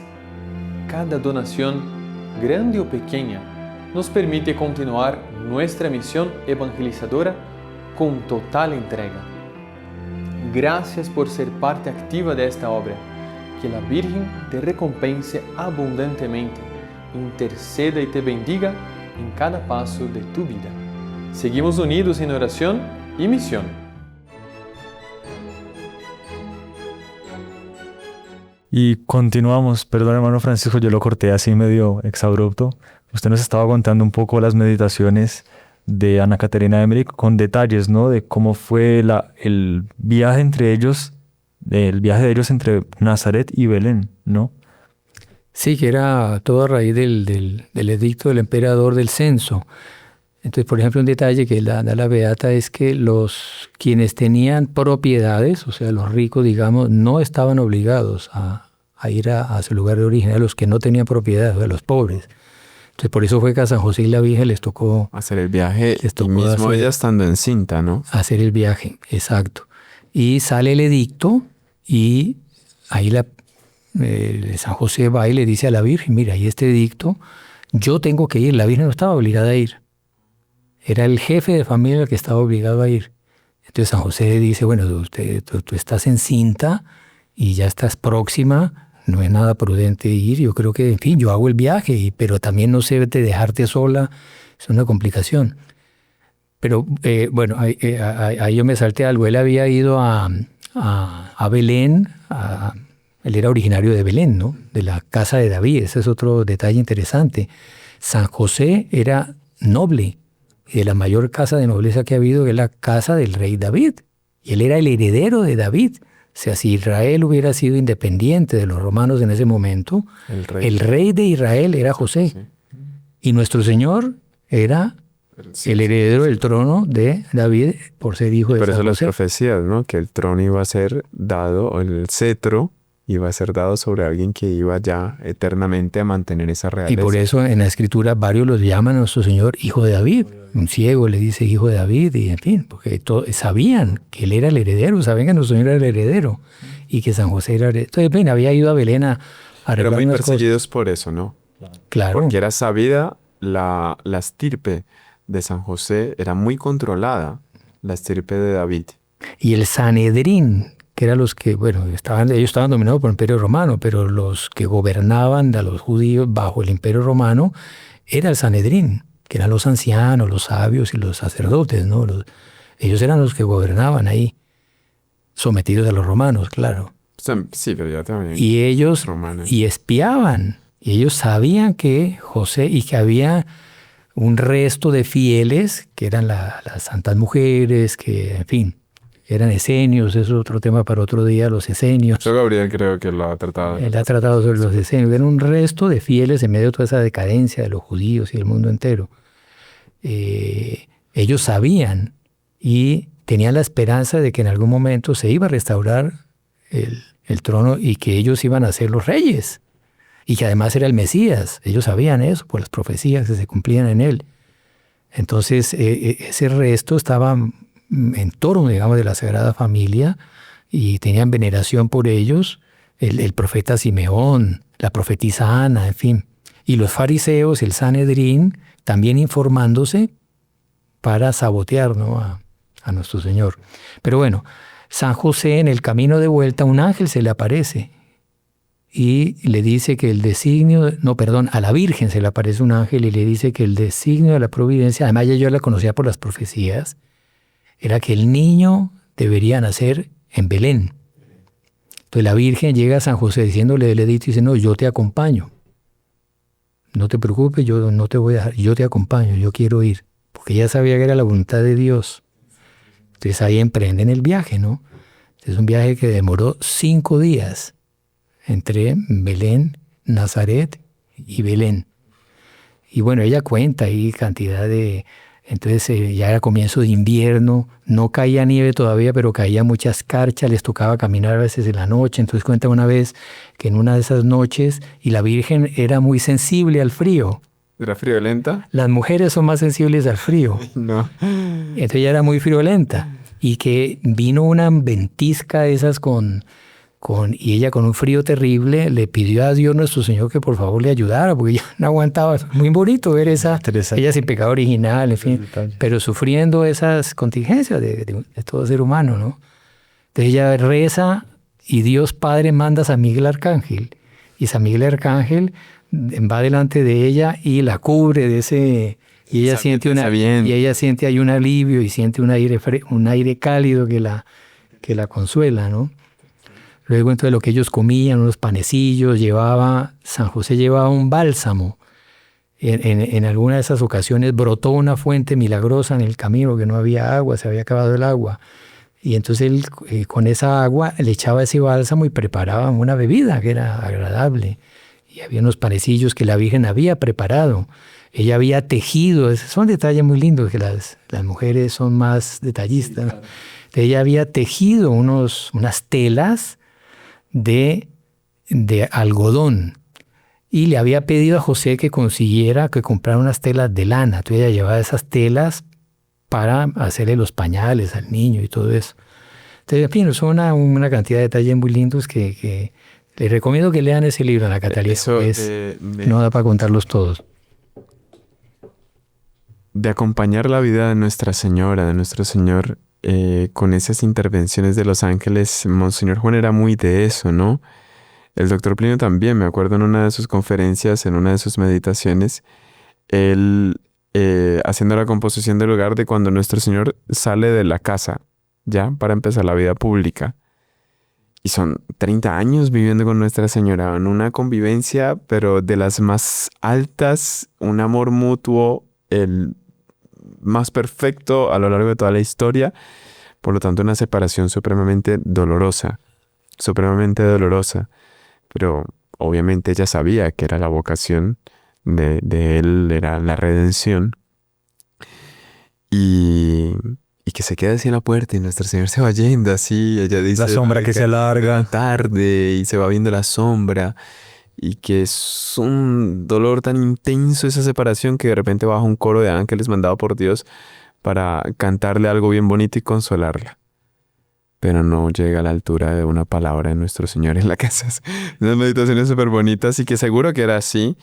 Cada donación, grande o pequeña, nos permite continuar nuestra misión evangelizadora con total entrega. Gracias por ser parte activa de esta obra. Que la Virgen te recompense abundantemente, interceda y te bendiga en cada paso de tu vida. Seguimos unidos en oración y misión. Y continuamos. Perdón, hermano Francisco, yo lo corté así medio exabrupto. Usted nos estaba contando un poco las meditaciones de Ana Caterina de Emmerich con detalles, ¿no? De cómo fue el viaje entre ellos, el viaje de ellos entre Nazaret y Belén, ¿no? Sí, que era todo a raíz del edicto del emperador del censo. Entonces, por ejemplo, un detalle que da la Beata es que quienes tenían propiedades, o sea, los ricos, digamos, no estaban obligados a ir a su lugar de origen, a los que no tenían propiedades, o sea, los pobres. Entonces, por eso fue que a San José y la Virgen les tocó hacer el viaje, les tocó y mismo hacer- ella estando encinta, ¿no? hacer el viaje, exacto. Y sale el edicto y ahí San José va y le dice a la Virgen, mira, ahí este edicto, yo tengo que ir. La Virgen no estaba obligada a ir. Era el jefe de familia el que estaba obligado a ir. Entonces San José dice, bueno, tú estás encinta y ya estás próxima, no es nada prudente ir. Yo creo que, en fin, yo hago el viaje, pero también no sé de dejarte sola, es una complicación. Pero bueno, ahí yo me salté algo. Él había ido a Belén, él era originario de Belén, ¿no? De la casa de David. Ese es otro detalle interesante. San José era noble, y de la mayor casa de nobleza que ha habido es la casa del rey David. Y él era el heredero de David. O sea, si Israel hubiera sido independiente de los romanos en ese momento, el rey de Israel era José. Sí. Y nuestro Señor era el heredero del trono de David por ser hijo de San José. Por eso las profecías, ¿no? Que el trono iba a ser dado, o el cetro iba a ser dado sobre alguien que iba ya eternamente a mantener esa realeza. Y por eso en la Escritura varios los llaman a nuestro Señor hijo de David. Un ciego le dice hijo de David, y en fin, porque sabían que él era el heredero, sabían que nuestro Señor era el heredero y que San José era el heredero. Entonces, bien, había ido a Belén a Pero muy unas perseguidos por eso, ¿no? Claro. Porque era sabida la estirpe de San José, era muy controlada, la estirpe de David. Y el Sanedrín, que eran los que, bueno, ellos estaban dominados por el Imperio Romano, pero los que gobernaban a los judíos bajo el Imperio Romano era el Sanedrín, que eran los ancianos, los sabios y los sacerdotes, ¿no? Ellos eran los que gobernaban ahí, sometidos a los romanos, claro. Sí, pero ya también. Y ellos romanos. y espiaban, y ellos sabían que José y que había un resto de fieles, que eran las santas mujeres, que, en fin, eran esenios, eso es otro tema para otro día, los esenios. Yo, Gabriel, creo que lo ha tratado. Él ha tratado sobre los esenios. Era un resto de fieles en medio de toda esa decadencia de los judíos y del mundo entero. Ellos sabían y tenían la esperanza de que en algún momento se iba a restaurar el trono y que ellos iban a ser los reyes. Y que además era el Mesías. Ellos sabían eso por las profecías que se cumplían en él. Entonces, ese resto estaba en torno, digamos, de la Sagrada Familia y tenían veneración por ellos. El profeta Simeón, la profetisa Ana, en fin. Y los fariseos, el Sanedrín, también informándose para sabotear, ¿no?, a nuestro Señor. Pero bueno, San José, en el camino de vuelta, un ángel se le aparece y le dice que el designio, a la Virgen se le aparece un ángel y le dice que el designio de la providencia, además ya yo la conocía por las profecías, era que el niño debería nacer en Belén. Entonces la Virgen llega a San José diciéndole el edicto y dice, no, yo te acompaño. No te preocupes, yo no te voy a dejar, yo te acompaño, yo quiero ir. Porque ella sabía que era la voluntad de Dios. Entonces ahí emprenden el viaje, ¿no? Es un viaje que demoró 5 días entre Belén, Nazaret y Belén. Y bueno, ella cuenta ahí cantidad de... Entonces ya era comienzo de invierno, no caía nieve todavía, pero caía mucha escarcha, les tocaba caminar a veces en la noche. Entonces cuenta una vez que en una de esas noches, y la Virgen era muy sensible al frío. ¿Era friolenta? Las mujeres son más sensibles al frío. No. Entonces ella era muy friolenta. Y que vino una ventisca de esas y ella con un frío terrible le pidió a Dios nuestro Señor que por favor le ayudara, porque ella no aguantaba. Muy bonito ver ella sin pecado original, en fin, pero sufriendo esas contingencias de todo ser humano, ¿no? Entonces ella reza y Dios Padre manda a San Miguel Arcángel. Y San Miguel Arcángel va delante de ella y la cubre de ese... Y ella siente ahí un alivio y siente un aire cálido que la consuela, ¿no? Luego, entonces, lo que ellos comían, unos panecillos, San José llevaba un bálsamo. En alguna de esas ocasiones brotó una fuente milagrosa en el camino, que no había agua, se había acabado el agua. Y entonces él con esa agua le echaba ese bálsamo y preparaba una bebida que era agradable. Y había unos panecillos que la Virgen había preparado. Ella había tejido, son detalles muy lindos, que las mujeres son más detallistas, ¿no? Ella había tejido unas telas de algodón y le había pedido a José que comprara unas telas de lana. Entonces ella llevaba esas telas para hacerle los pañales al niño y todo eso. Entonces, en fin, son una cantidad de detalles muy lindos que les recomiendo que lean ese libro, Ana Catalina. No da para contarlos todos. De acompañar la vida de Nuestra Señora, de nuestro Señor, con esas intervenciones de los ángeles, Monseñor Juan era muy de eso, ¿no? El doctor Plinio también, me acuerdo en una de sus conferencias, en una de sus meditaciones, él haciendo la composición del lugar de cuando nuestro Señor sale de la casa, ya, para empezar la vida pública. Y son 30 años viviendo con Nuestra Señora, en una convivencia, pero de las más altas, un amor mutuo, el más perfecto a lo largo de toda la historia, por lo tanto una separación supremamente dolorosa, pero obviamente ella sabía que era la vocación de él, era la redención, y que se queda así en la puerta y Nuestro Señor se va yendo así, ella dice... La sombra que se alarga. Tarde y se va viendo la sombra. Y que es un dolor tan intenso esa separación que de repente baja un coro de ángeles mandado por Dios para cantarle algo bien bonito y consolarla. Pero no llega a la altura de una palabra de nuestro Señor en la casa. Unas meditaciones súper bonitas y que seguro que era así.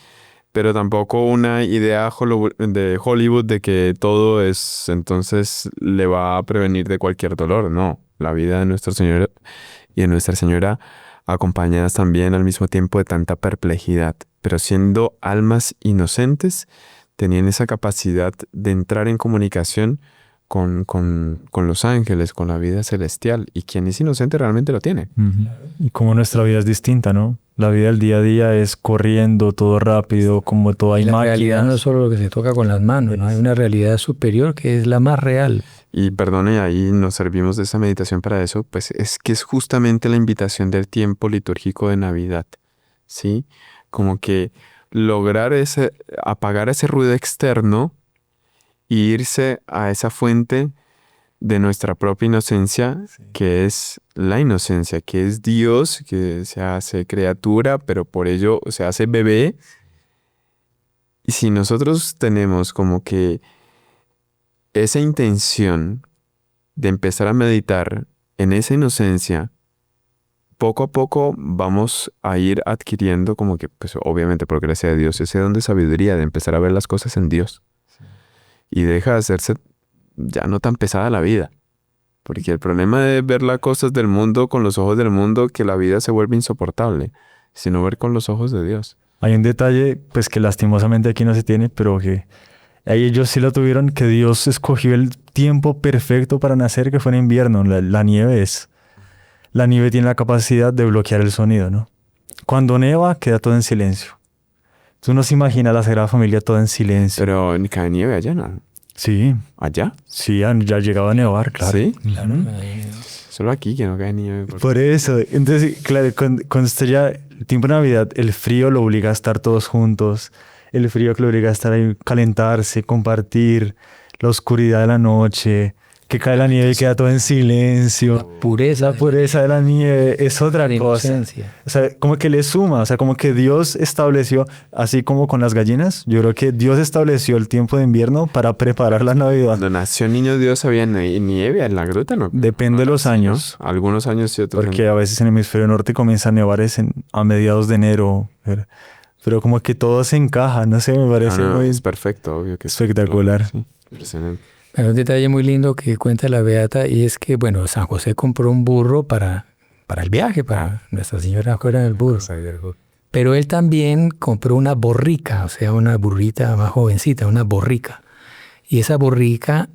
pero tampoco una idea de Hollywood de que todo es, entonces le va a prevenir de cualquier dolor. No, la vida de nuestro Señor y de Nuestra Señora acompañadas también al mismo tiempo de tanta perplejidad, pero siendo almas inocentes, tenían esa capacidad de entrar en comunicación con los ángeles, con la vida celestial. Y quien es inocente realmente lo tiene. Y como nuestra vida es distinta, ¿no? La vida del día a día es corriendo, todo rápido, como todo hay La máquinas. realidad no es solo lo que se toca con las manos, ¿no? Hay una realidad superior que es la más real. Y perdone, ahí nos servimos de esa meditación para eso, pues es que es justamente la invitación del tiempo litúrgico de Navidad, ¿sí? Como que lograr apagar ese ruido externo e irse a esa fuente de nuestra propia inocencia, que es la inocencia, que es Dios, que se hace criatura, pero por ello se hace bebé. Y si nosotros tenemos como que esa intención de empezar a meditar en esa inocencia, poco a poco vamos a ir adquiriendo como que, pues obviamente por gracia de Dios, ese don de sabiduría, de empezar a ver las cosas en Dios. Y deja de hacerse ya no tan pesada la vida. Porque el problema de ver las cosas del mundo con los ojos del mundo, que la vida se vuelve insoportable, sino ver con los ojos de Dios. Hay un detalle, pues que lastimosamente aquí no se tiene, pero que ahí ellos sí lo tuvieron, que Dios escogió el tiempo perfecto para nacer, que fue en invierno. La nieve tiene la capacidad de bloquear el sonido, ¿no? Cuando neva, queda todo en silencio. Tú no se imaginas la Sagrada Familia toda en silencio. Pero cae nieve allá, ¿no? Sí, ¿Allá? sí, ya llegaba a nevar, claro. ¿Sí? Claro. Solo aquí que no cae nieve. Por eso, entonces, claro, cuando está ya el tiempo de Navidad, el frío lo obliga a estar todos juntos, el frío que lo obliga a estar ahí, calentarse, compartir, la oscuridad de la noche, que cae la nieve y queda todo en silencio. Pureza, La pureza de la nieve es otra de cosa. inocencia. O sea, como que le suma, o sea, como que Dios estableció, así como con las gallinas, yo creo que Dios estableció el tiempo de invierno para preparar la Navidad. Cuando nació el niño Dios había nieve en la gruta, ¿no? Depende de los años. ¿No? Algunos años sí, otros Porque a veces en el hemisferio norte comienza a nevar a mediados de enero. Pero como que todo se encaja, no sé, me parece muy es perfecto, obvio que espectacular. Sí, impresionante. Hay un detalle muy lindo que cuenta la Beata y es que, bueno, San José compró un burro para el viaje, para Nuestra Señora fuera del burro. Pero él también compró una borrica, o sea, una burrita más jovencita, una borrica. Y esa borrica,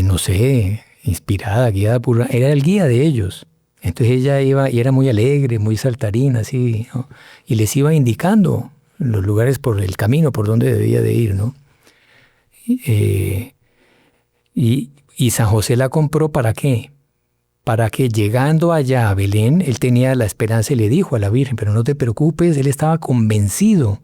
no sé, inspirada, guiada por... Era el guía de ellos. Entonces ella iba y era muy alegre, muy saltarina, así, ¿no? Y les iba indicando los lugares por el camino, por donde debía de ir, ¿no? Y San José la compró ¿para qué? Para que llegando allá a Belén, él tenía la esperanza y le dijo a la Virgen, pero no te preocupes, él estaba convencido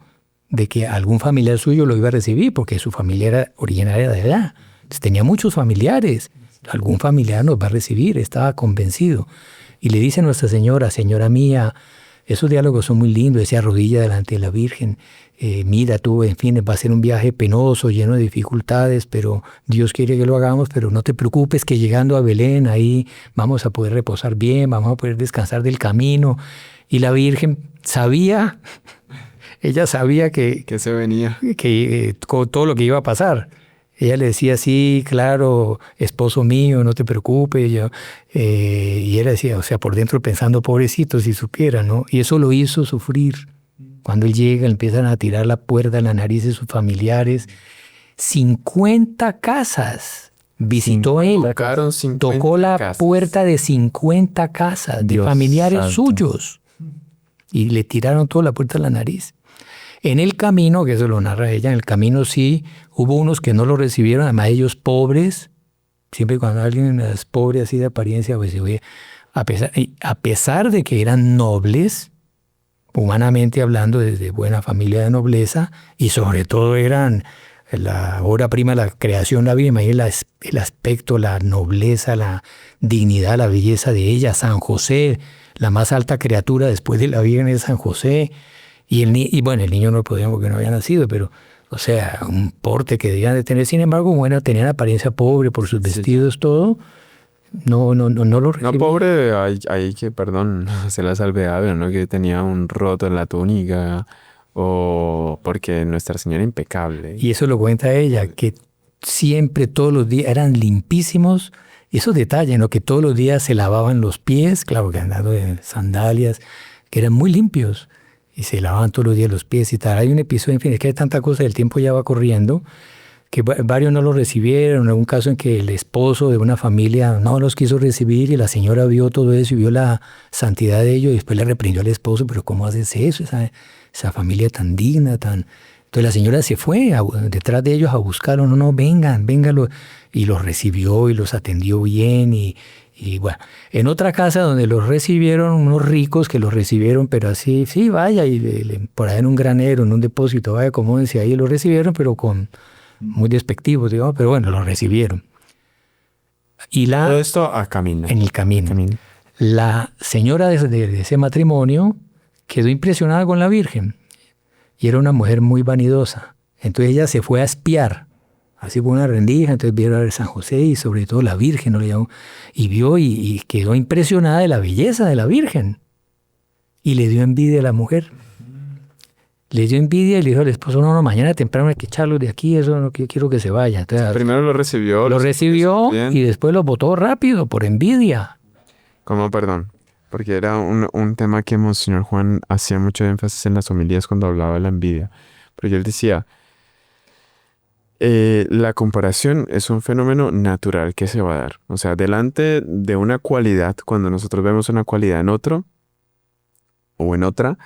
de que algún familiar suyo lo iba a recibir, porque su familia era originaria de allá. Entonces, tenía muchos familiares, algún familiar nos va a recibir, estaba convencido. Y le dice a Nuestra Señora, Señora mía, esos diálogos son muy lindos, ese arrodilla delante de la Virgen, mira tú, en fin, va a ser un viaje penoso, lleno de dificultades, pero Dios quiere que lo hagamos, pero no te preocupes que llegando a Belén, ahí vamos a poder reposar bien, vamos a poder descansar del camino. Y la Virgen sabía, ella sabía que se venía. Con todo lo que iba a pasar. Ella le decía, sí, claro, esposo mío, no te preocupes. Y él decía, o sea, por dentro pensando, pobrecito, si supiera, ¿no? Y eso lo hizo sufrir. Cuando él llega, empiezan a tirar la puerta en la nariz de sus familiares. 50 casas visitó él. Tocó la puerta de 50 casas de familiares suyos. Y le tiraron toda la puerta en la nariz. En el camino, que eso lo narra ella, en el camino sí, hubo unos que no lo recibieron, además ellos pobres. Siempre cuando alguien es pobre así de apariencia, pues oye, a pesar de que eran nobles, humanamente hablando, desde buena familia de nobleza, y sobre todo eran la obra prima de la creación, la Virgen, el aspecto, la nobleza, la dignidad, la belleza de ella, San José, la más alta criatura después de la Virgen es San José. Y bueno, el niño no podía porque no había nacido, pero, o sea, un porte que debían de tener. Sin embargo, bueno, tenían apariencia pobre por sus vestidos, todo. No lo recibían. No, pobre, hay que, perdón, se la salvedad, ¿no? Que tenía un roto en la túnica o porque Nuestra Señora impecable. Y eso lo cuenta ella, que siempre, todos los días, eran limpísimos. Esos detalles, ¿no? Que todos los días se lavaban los pies, claro que andando de sandalias, que eran muy limpios. Y se lavaban todos los días los pies y tal. Hay un episodio, en fin, es que hay tanta cosa, el tiempo ya va corriendo, que varios no lo recibieron. Hubo un caso en que el esposo de una familia no los quiso recibir y la señora vio todo eso y vio la santidad de ellos y después le reprendió al esposo, pero ¿cómo haces eso? Esa familia tan digna, tan... Entonces la señora se fue detrás de ellos a buscarlos. No, vengan. Y los recibió y los atendió bien y bueno. En otra casa donde los recibieron, unos ricos que los recibieron, pero así, sí, vaya, y por ahí en un granero, en un depósito, vaya, acomódense ahí, los recibieron, pero con muy despectivos, digamos, pero bueno, los recibieron. Y todo esto a camino. En el camino. La señora de ese matrimonio quedó impresionada con la Virgen. Y era una mujer muy vanidosa. Entonces ella se fue a espiar. Así por una rendija, entonces vieron a San José y sobre todo la Virgen, ¿no? Le llamó, y vio y quedó impresionada de la belleza de la Virgen. Y le dio envidia a la mujer. Le dio envidia y le dijo al esposo, no, mañana temprano hay que echarlos de aquí, eso no quiero que se vaya. Entonces, primero lo recibió. Lo recibió y después lo botó rápido por envidia. ¿Cómo, perdón? Porque era un tema que Monseñor Juan hacía mucho énfasis en las homilías cuando hablaba de la envidia. Pero él decía, la comparación es un fenómeno natural que se va a dar. O sea, delante de una cualidad, cuando nosotros vemos una cualidad en otro o en otra,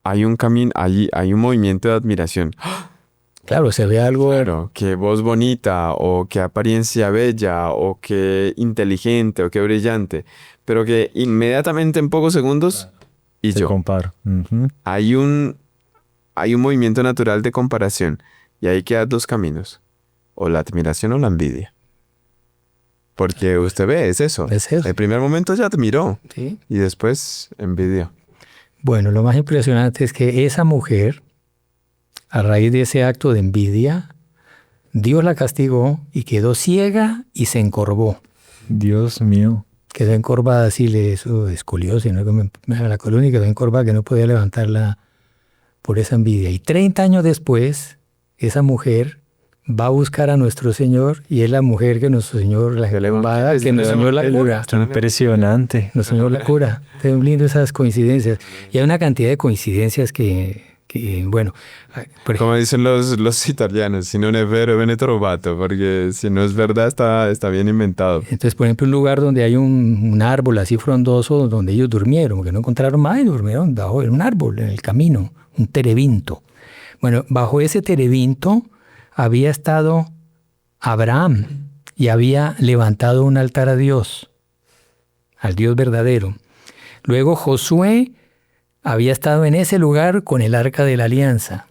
hay un camino, hay un movimiento de admiración. Claro, se ve algo... Claro, qué voz bonita, o qué apariencia bella, o qué inteligente, o qué brillante. Pero que inmediatamente en pocos segundos, y se yo. compara. Uh-huh. Hay un movimiento natural de comparación. Y ahí quedan dos caminos. O la admiración o la envidia. Porque usted ve, es eso. Es eso. El primer momento ya admiró. Sí. Y después envidió. Bueno, lo más impresionante es que esa mujer, a raíz de ese acto de envidia, Dios la castigó y quedó ciega y se encorvó. Dios mío. Quedó encorvada, así le hizo escoliosis, ¿no? La columna y quedó encorvada, que no podía levantarla por esa envidia. Y 30 años después, esa mujer va a buscar a nuestro Señor y es la mujer que nuestro Señor la encorvada, que nuestro Señor la cura. Impresionante. Nuestro Señor la cura. Es lindo esas coincidencias. Y hay una cantidad de coincidencias que bueno... Como dicen los italianos, si no es vero, viene trovato, porque si no es verdad, está bien inventado. Entonces, por ejemplo, un lugar donde hay un árbol así frondoso, donde ellos durmieron, porque no encontraron más y durmieron bajo un árbol, en el camino, un terebinto. Bueno, bajo ese terebinto había estado Abraham y había levantado un altar a Dios, al Dios verdadero. Luego Josué había estado en ese lugar con el Arca de la Alianza.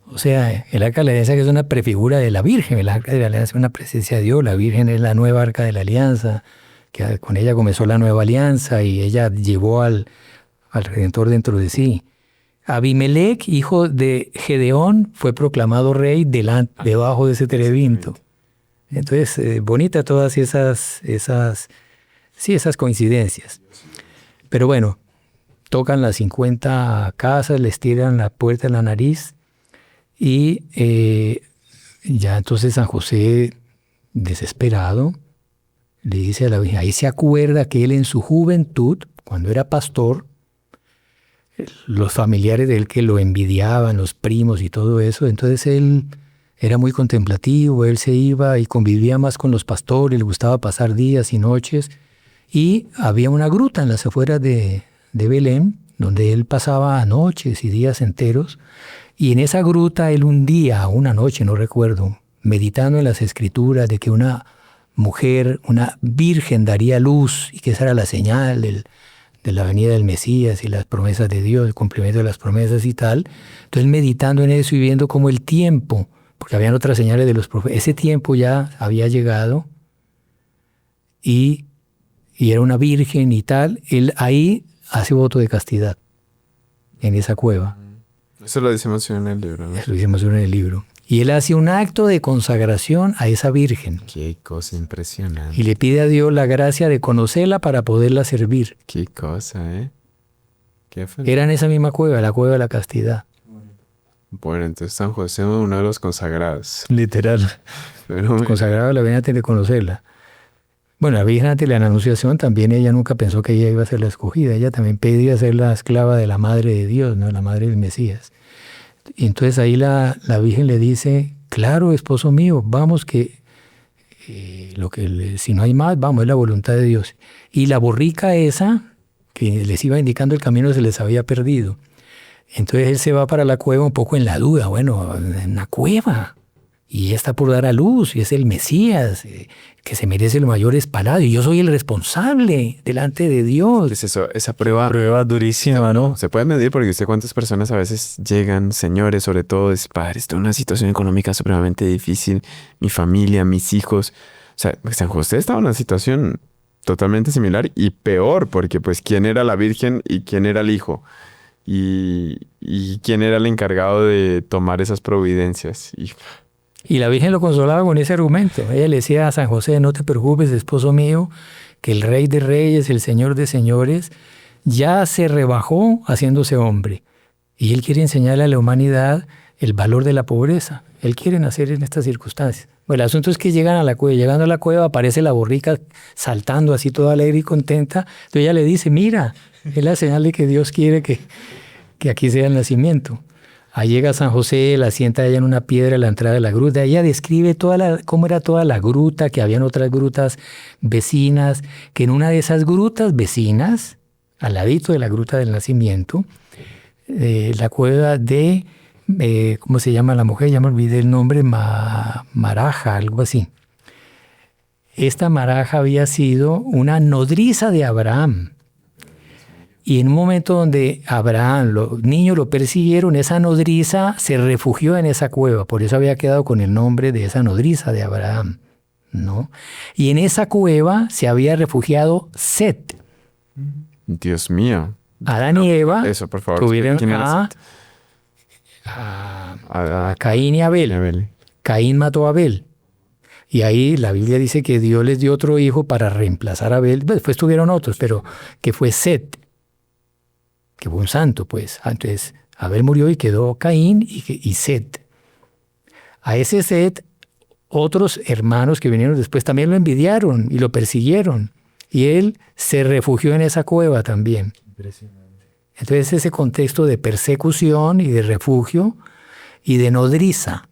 O sea, el Arca de la Alianza que es una prefigura de la Virgen. El Arca de la Alianza es una presencia de Dios. La Virgen es la nueva Arca de la Alianza, que con ella comenzó la nueva alianza y ella llevó al Redentor dentro de sí. Abimelech, hijo de Gedeón, fue proclamado rey debajo de ese terebinto. Entonces, bonita todas esas coincidencias. Pero bueno, tocan las 50 casas, les tiran la puerta en la nariz y ya entonces San José, desesperado, le dice a la Virgen, ahí se acuerda que él en su juventud, cuando era pastor, los familiares de él que lo envidiaban, los primos y todo eso, entonces él era muy contemplativo, él se iba y convivía más con los pastores, le gustaba pasar días y noches, y había una gruta en las afueras de Belén, donde él pasaba noches y días enteros, y en esa gruta él un día, una noche, no recuerdo, meditando en las escrituras de que una mujer, una virgen daría luz, y que esa era la señal de la venida del Mesías y las promesas de Dios, el cumplimiento de las promesas y tal. Entonces meditando en eso y viendo cómo el tiempo, porque habían otras señales de los profetas, ese tiempo ya había llegado y era una virgen y tal, él ahí hace voto de castidad en esa cueva. Eso lo decimos en el libro, ¿no? Eso lo decimos en el libro. Y él hace un acto de consagración a esa virgen. Qué cosa impresionante. Y le pide a Dios la gracia de conocerla para poderla servir. Qué cosa, ¿eh? Qué feliz. Era en esa misma cueva, la cueva de la castidad. Bueno, entonces San José es uno de los consagrados. Literal. Pero, Consagrada a la Virgen antes de conocerla. Bueno, la Virgen antes de la Anunciación también ella nunca pensó que ella iba a ser la escogida. Ella también pedía ser la esclava de la Madre de Dios, ¿no? La Madre del Mesías. Y entonces ahí la Virgen le dice, claro, esposo mío, vamos que si no hay más, vamos, es la voluntad de Dios. Y la borrica esa, que les iba indicando el camino, se les había perdido. Entonces él se va para la cueva un poco en la duda, bueno, en una cueva, y ella está por dar a luz, y es el Mesías, que se merece los mayores paladios, y yo soy el responsable delante de Dios. ¿qué es eso? Esa prueba Prueba durísima, ¿no? se puede medir porque usted cuántas personas a veces llegan, señores, sobre todo, es padre, estoy en una situación económica supremamente difícil, mi familia, mis hijos. O sea, San José estaba en una situación totalmente similar y peor, porque pues quién era la Virgen y quién era el hijo. Y quién era el encargado de tomar esas providencias. Y la Virgen lo consolaba con ese argumento. Ella le decía a San José, no te preocupes, esposo mío, que el Rey de Reyes, el Señor de Señores, ya se rebajó haciéndose hombre. Y Él quiere enseñarle a la humanidad el valor de la pobreza. Él quiere nacer en estas circunstancias. Bueno, el asunto es que llegan a la cueva. Llegando a la cueva aparece la borrica saltando así toda alegre y contenta. Entonces ella le dice, mira, es la señal de que Dios quiere que aquí sea el nacimiento. Ahí llega San José, la sienta ella en una piedra a la entrada de la gruta. Ella describe cómo era toda la gruta, que habían otras grutas vecinas, que en una de esas grutas vecinas, al ladito de la gruta del nacimiento, la cueva de, ¿cómo se llama la mujer? Ya me olvidé el nombre, Maraja, algo así. Esta Maraja había sido una nodriza de Abraham. Y en un momento donde Abraham, los niños lo persiguieron, esa nodriza se refugió en esa cueva. Por eso había quedado con el nombre de esa nodriza de Abraham, ¿no? Y en esa cueva se había refugiado Set. Dios mío. Adán y Eva Eso, por favor. tuvieron ¿Quién era Set? a Caín y Abel. Abel. Caín mató a Abel. Y ahí la Biblia dice que Dios les dio otro hijo para reemplazar a Abel. Después tuvieron otros, pero que fue Set, que fue un santo, pues. Entonces, Abel murió y quedó Caín y Set. A ese Set, otros hermanos que vinieron después también lo envidiaron y lo persiguieron. Y él se refugió en esa cueva también. Entonces, ese contexto de persecución y de refugio y de nodriza.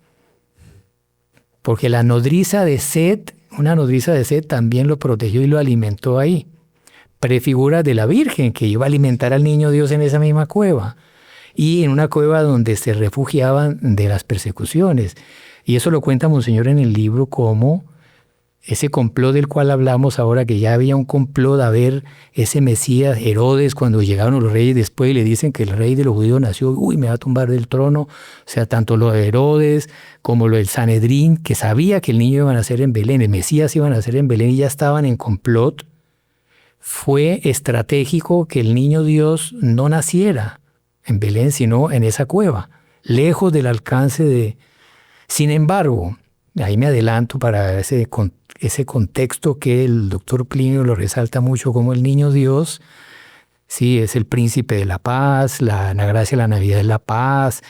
Porque la nodriza de Set, una nodriza de Set también lo protegió y lo alimentó ahí. Prefigura de la Virgen que iba a alimentar al niño Dios en esa misma cueva. Y en una cueva donde se refugiaban de las persecuciones. Y eso lo cuenta Monseñor en el libro como ese complot del cual hablamos ahora, que ya había un complot de ver ese Mesías, Herodes, cuando llegaron los reyes después y le dicen que el rey de los judíos nació, me va a tumbar del trono. O sea, tanto lo de Herodes como lo del Sanedrín, que sabía que el niño iba a nacer en Belén, el Mesías iba a nacer en Belén y ya estaban en complot. Fue estratégico que el niño Dios no naciera en Belén, sino en esa cueva, lejos del alcance de... Sin embargo, ahí me adelanto para ese contexto que el doctor Plinio lo resalta mucho, como el niño Dios, sí, es el príncipe de la paz, la gracia de la Navidad es la paz,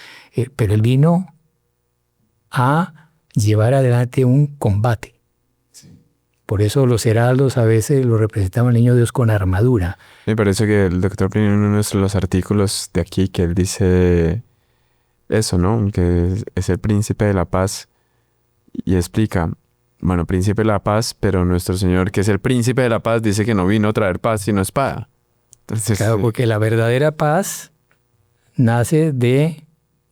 pero él vino a llevar adelante un combate. Por eso los heraldos a veces lo representaban al niño Dios con armadura. Me parece que el doctor Plinio en uno de los artículos de aquí que él dice eso, ¿no? Que es el príncipe de la paz y explica, bueno, príncipe de la paz, pero nuestro Señor, que es el príncipe de la paz, dice que no vino a traer paz sino espada. Entonces, claro, porque la verdadera paz nace de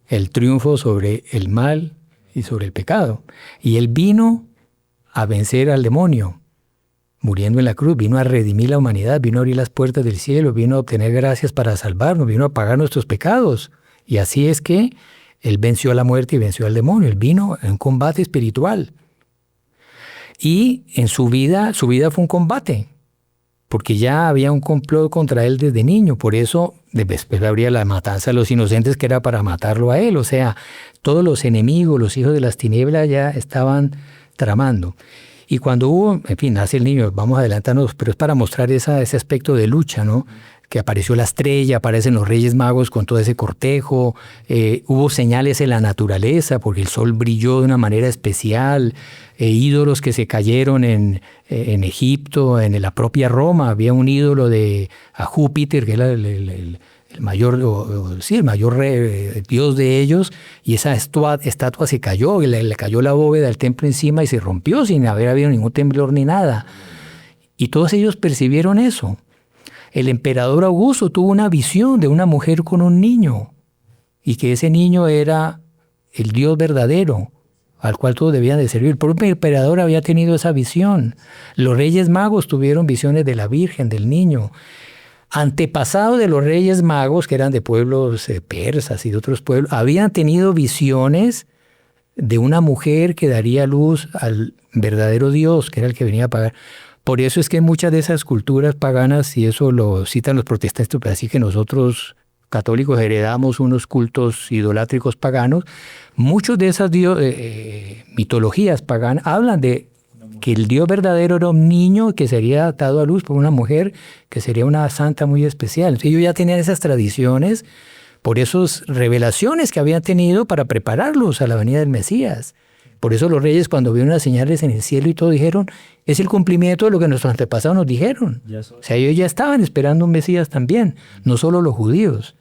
el triunfo sobre el mal y sobre el pecado. Y él vino a vencer al demonio, muriendo en la cruz, vino a redimir la humanidad, vino a abrir las puertas del cielo, vino a obtener gracias para salvarnos, vino a pagar nuestros pecados. Y así es que él venció a la muerte y venció al demonio. Él vino en un combate espiritual. Y en su vida fue un combate, porque ya había un complot contra él desde niño. Por eso después habría la matanza de los inocentes, que era para matarlo a él. O sea, todos los enemigos, los hijos de las tinieblas ya estaban tramando. Y cuando hubo, en fin, nace el niño, vamos a adelantarnos, pero es para mostrar ese aspecto de lucha, ¿no? que apareció la estrella, aparecen los Reyes Magos con todo ese cortejo, hubo señales en la naturaleza porque el sol brilló de una manera especial, ídolos que se cayeron en Egipto, en la propia Roma, había un ídolo a Júpiter, que era el mayor, el mayor dios de ellos, y esa estatua se cayó, y le cayó la bóveda del templo encima y se rompió sin haber habido ningún temblor ni nada. Y todos ellos percibieron eso. El emperador Augusto tuvo una visión de una mujer con un niño, y que ese niño era el Dios verdadero, al cual todos debían de servir. El propio emperador había tenido esa visión. Los Reyes Magos tuvieron visiones de la Virgen, del niño. Antepasados de los Reyes Magos, que eran de pueblos persas y de otros pueblos, habían tenido visiones de una mujer que daría luz al verdadero Dios, que era el que venía a pagar. Por eso es que muchas de esas culturas paganas, y eso lo citan los protestantes, pero así que nosotros católicos heredamos unos cultos idolátricos paganos, muchos de esas mitologías paganas hablan de que el Dios verdadero era un niño que sería dado a luz por una mujer que sería una santa muy especial. Entonces ellos ya tenían esas tradiciones por esas revelaciones que habían tenido para prepararlos a la venida del Mesías. Por eso los reyes, cuando vieron las señales en el cielo y todo, dijeron, es el cumplimiento de lo que nuestros antepasados nos dijeron. O sea, ellos ya estaban esperando un Mesías también, no solo los judíos,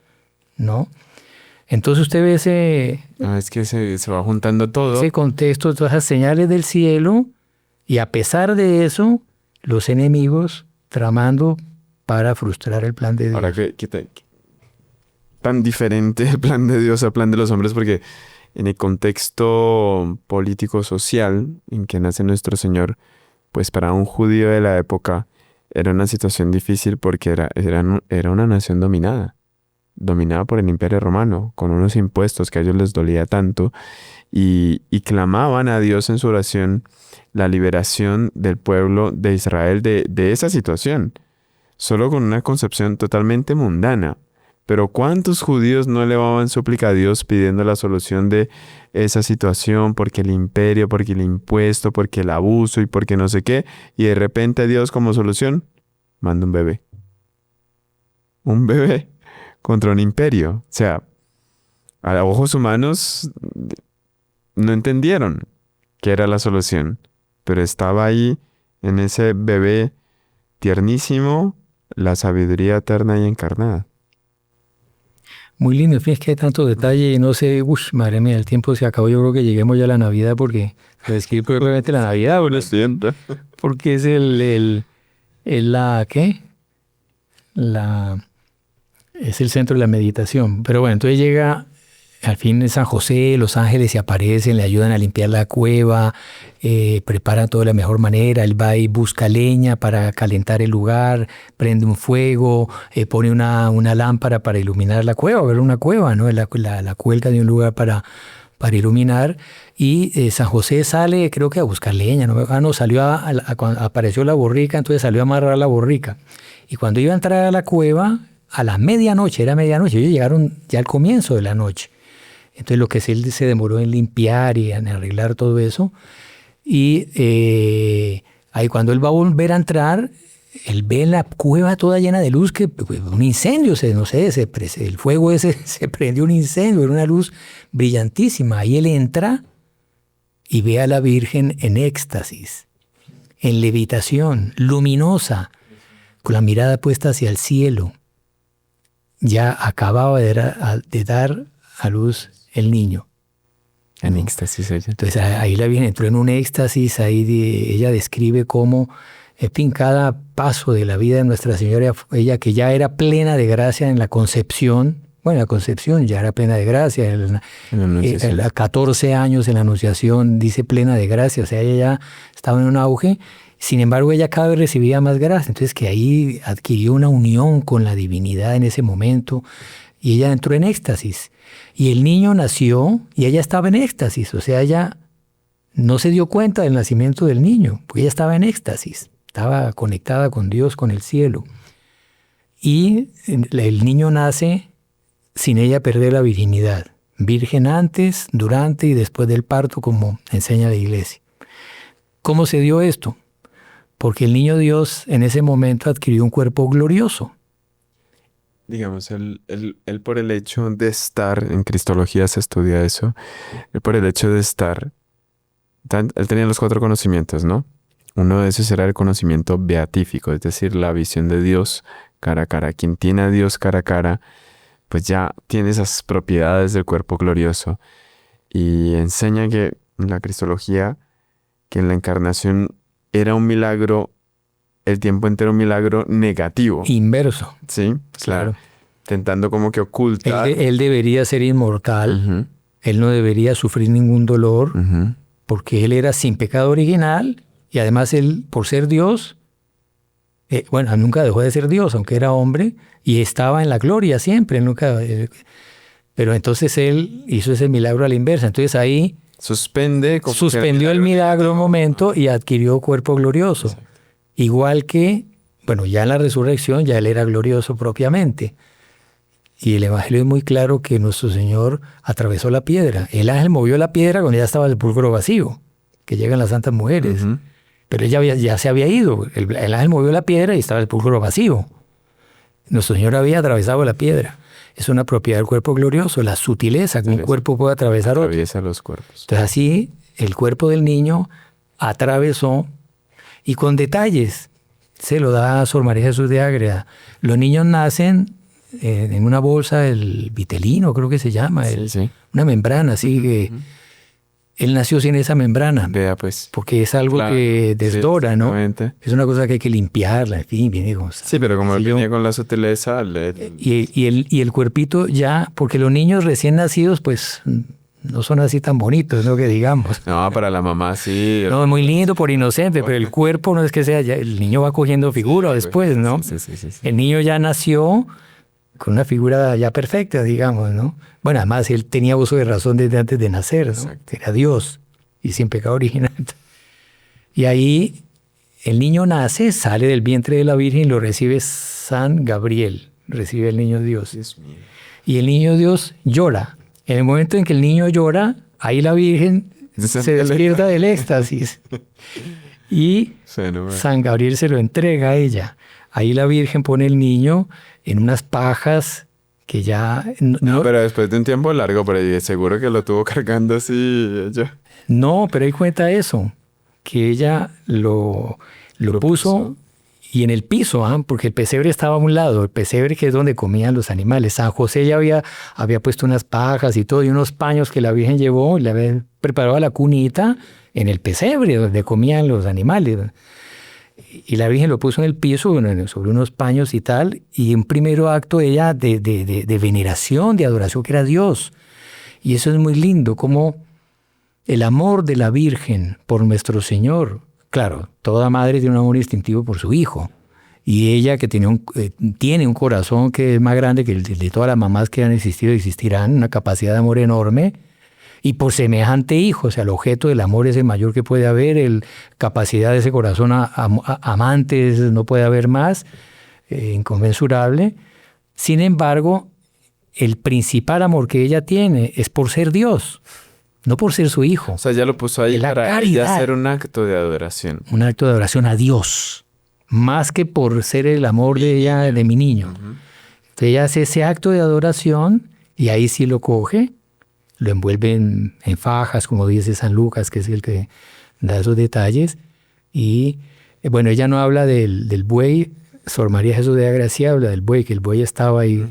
¿no? Entonces usted ve es que se va juntando todo. Ese contexto, todas esas señales del cielo, y a pesar de eso, los enemigos tramando para frustrar el plan de Dios. Ahora, ¿qué tan diferente el plan de Dios al plan de los hombres? Porque en el contexto político-social en que nace nuestro Señor, pues para un judío de la época era una situación difícil porque era una nación dominada por el Imperio Romano, con unos impuestos que a ellos les dolía tanto, y clamaban a Dios en su oración la liberación del pueblo de Israel de esa situación, solo con una concepción totalmente mundana. Pero ¿cuántos judíos no elevaban súplica a Dios pidiendo la solución de esa situación? Porque el imperio, porque el impuesto, porque el abuso y porque no sé qué. Y de repente Dios como solución manda un bebé. Un bebé contra un imperio. O sea, a ojos humanos no entendieron qué era la solución. Pero estaba ahí en ese bebé tiernísimo la sabiduría eterna y encarnada. Muy lindo, en fin, es que hay tanto detalle y no sé, madre mía, el tiempo se acabó, yo creo que lleguemos ya a la Navidad porque es que probablemente la Navidad, porque es es el centro de la meditación. Pero bueno, entonces llega al fin San José, los ángeles se aparecen, le ayudan a limpiar la cueva, preparan todo de la mejor manera, él va y busca leña para calentar el lugar, prende un fuego, pone una lámpara para iluminar la cueva, ver una cueva, ¿no? La cuelga de un lugar para iluminar, y San José sale, creo que a buscar leña, ¿no? Salió apareció la borrica, entonces salió a amarrar la borrica, y cuando iba a entrar a la cueva, a la medianoche, ellos llegaron ya al comienzo de la noche. Entonces lo que él se demoró en limpiar y en arreglar todo eso. Y ahí cuando él va a volver a entrar, él ve la cueva toda llena de luz, que un incendio, el fuego ese se prendió, un incendio, era una luz brillantísima. Ahí él entra y ve a la Virgen en éxtasis, en levitación, luminosa, con la mirada puesta hacia el cielo. Ya acababa de dar a luz el niño. En éxtasis ella. Entonces ahí la Virgen entró en un éxtasis, ella describe cómo, en fin, cada paso de la vida de Nuestra Señora, ella que ya era plena de gracia en la concepción, la concepción ya era plena de gracia, a 14 años en la Anunciación dice plena de gracia, o sea, ella ya estaba en un auge, sin embargo ella cada vez recibía más gracia, entonces que ahí adquirió una unión con la divinidad en ese momento, y ella entró en éxtasis. Y el niño nació y ella estaba en éxtasis. O sea, ella no se dio cuenta del nacimiento del niño, porque ella estaba en éxtasis. Estaba conectada con Dios, con el cielo. Y el niño nace sin ella perder la virginidad. Virgen antes, durante y después del parto, como enseña la Iglesia. ¿Cómo se dio esto? Porque el niño Dios en ese momento adquirió un cuerpo glorioso. digamos, él por el hecho de estar, en Cristología se estudia eso, él por el hecho de estar, él tenía los 4 conocimientos, ¿no? Uno de esos era el conocimiento beatífico, es decir, la visión de Dios cara a cara. Quien tiene a Dios cara a cara, pues ya tiene esas propiedades del cuerpo glorioso. Y enseña que en la Cristología, que en la encarnación era un milagro, el tiempo entero un milagro negativo. Inverso. Sí, claro. Intentando como que ocultar. Él debería ser inmortal, Ujú, él no debería sufrir ningún dolor, ujú. porque él era sin pecado original y además él, por ser Dios, bueno, nunca dejó de ser Dios, aunque era hombre, y estaba en la gloria siempre, nunca. Pero entonces él hizo ese milagro a la inversa. Entonces ahí Suspende. como que suspendió el milagro un momento y adquirió cuerpo glorioso. Igual que, bueno, ya en la resurrección ya él era glorioso propiamente. Y el Evangelio es muy claro que nuestro Señor atravesó la piedra. El ángel movió la piedra cuando ya estaba el sepulcro vacío, que llegan las santas mujeres. Ujú. Pero ella ya se había ido. El ángel movió la piedra y estaba el sepulcro vacío. Nuestro Señor había atravesado la piedra. Es una propiedad del cuerpo glorioso, la sutileza que un cuerpo puede atravesar otro. Atraviesa los cuerpos. Entonces así el cuerpo del niño atravesó y con detalles se lo da a Sor María Jesús de Ágreda. Los niños nacen en una bolsa, el vitelino creo que se llama, Sí. una membrana, así que él nació sin esa membrana, Vea pues. porque es algo Claro, que desdora, sí, ¿no? exactamente. Es una cosa que hay que limpiarla, en fin, viene con... Sí, pero como él Sí, yo- venía con la sutileza, y el cuerpito ya, porque los niños recién nacidos, pues no son así tan bonitos, ¿no? Que digamos. no, para la mamá sí. No, es muy lindo por inocente, pero el cuerpo no es que sea, ya, el niño va cogiendo figura después, ¿no? Sí. El niño ya nació con una figura ya perfecta, digamos, ¿no? Bueno, además él tenía uso de razón desde antes de nacer, ¿no? Exacto. Era Dios y sin pecado original. Y ahí el niño nace, sale del vientre de la Virgen y lo recibe San Gabriel, recibe el niño Dios. Dios mío. Y el niño Dios llora. En el momento en que el niño llora, ahí la Virgen se despierta del éxtasis. Y Sí, no, bueno. San Gabriel se lo entrega a ella. Ahí la Virgen pone el niño en unas pajas que ya... No, pero después de un tiempo largo, pero seguro que lo tuvo cargando así ella. No, pero ahí cuenta eso, que ella lo puso y en el piso, porque el pesebre estaba a un lado, el pesebre que es donde comían los animales. San José ya había puesto unas pajas y todo, y unos paños que la Virgen llevó, y le había preparado la cunita en el pesebre donde comían los animales. Y la Virgen lo puso en el piso, sobre unos paños y tal, y un primer acto ella de veneración, de adoración, que era Dios. Y eso es muy lindo, como el amor de la Virgen por nuestro Señor. Claro, toda madre tiene un amor instintivo por su hijo. Y ella, que tiene un corazón que es más grande que el de todas las mamás que han existido y existirán, una capacidad de amor enorme, y por semejante hijo, o sea, el objeto del amor es el mayor que puede haber, capacidad de ese corazón amantes no puede haber más, inconmensurable. Sin embargo, el principal amor que ella tiene es por ser Dios, no por ser su hijo. O sea, ya lo puso ahí Es la para caridad. ella hacer un acto de adoración. Un acto de adoración a Dios, más que por ser el amor de ella, de mi niño. Entonces ella hace ese acto de adoración y ahí sí lo coge, lo envuelve en fajas, como dice San Lucas, que es el que da esos detalles. Y bueno, ella no habla del buey, Sor María Jesús de Agracia habla del buey, que el buey estaba ahí,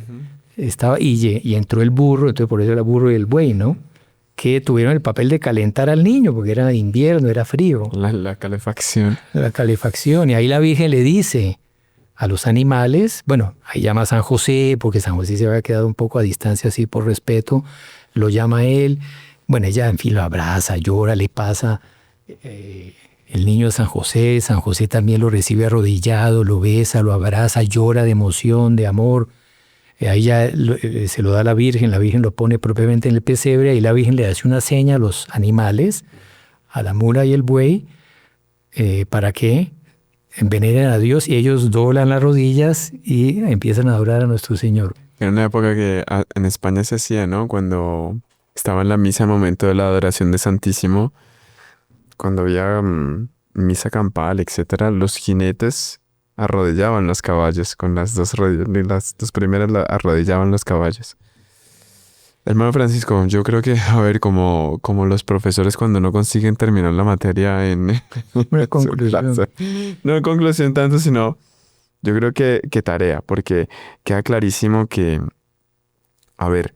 y entró el burro, entonces por eso era burro y el buey, ¿no? Que tuvieron el papel de calentar al niño, porque era invierno, era frío, La calefacción. la calefacción. Y ahí la Virgen le dice a los animales, bueno, ahí llama a San José, porque San José se había quedado un poco a distancia así por respeto, lo llama a él, bueno, ella en fin lo abraza, llora, le pasa el niño a San José también lo recibe arrodillado, lo besa, lo abraza, llora de emoción, de amor. Ahí ya se lo da a la Virgen lo pone propiamente en el pesebre, y la Virgen le hace una seña a los animales, a la mula y el buey, para que veneren a Dios, y ellos doblan las rodillas y empiezan a adorar a nuestro Señor. Era una época que en España se hacía, ¿no? Cuando estaba en la misa, el momento de la adoración de Santísimo, cuando había misa campal, etcétera, los jinetes arrodillaban los caballos con las dos rodillas, ni las dos primeras arrodillaban los caballos. Hermano Francisco, yo creo que, a ver, como los profesores cuando no consiguen terminar la materia en Una conclusión. no en conclusión tanto, sino yo creo que tarea, porque queda clarísimo que, a ver,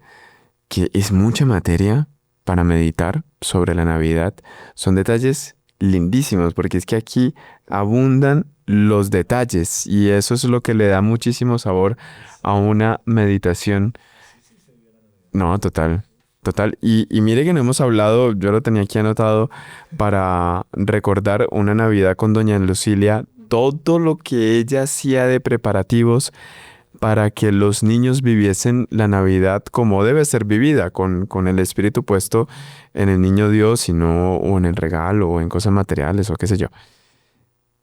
que es mucha materia para meditar sobre la Navidad. Son detalles lindísimos, porque es que aquí abundan los detalles y eso es lo que le da muchísimo sabor a una meditación. No, total. Y mire que no hemos hablado, yo lo tenía aquí anotado para recordar una Navidad con doña Lucilia, todo lo que ella hacía de preparativos para que los niños viviesen la Navidad como debe ser vivida, con el espíritu puesto en el niño Dios y no o en el regalo o en cosas materiales o qué sé yo.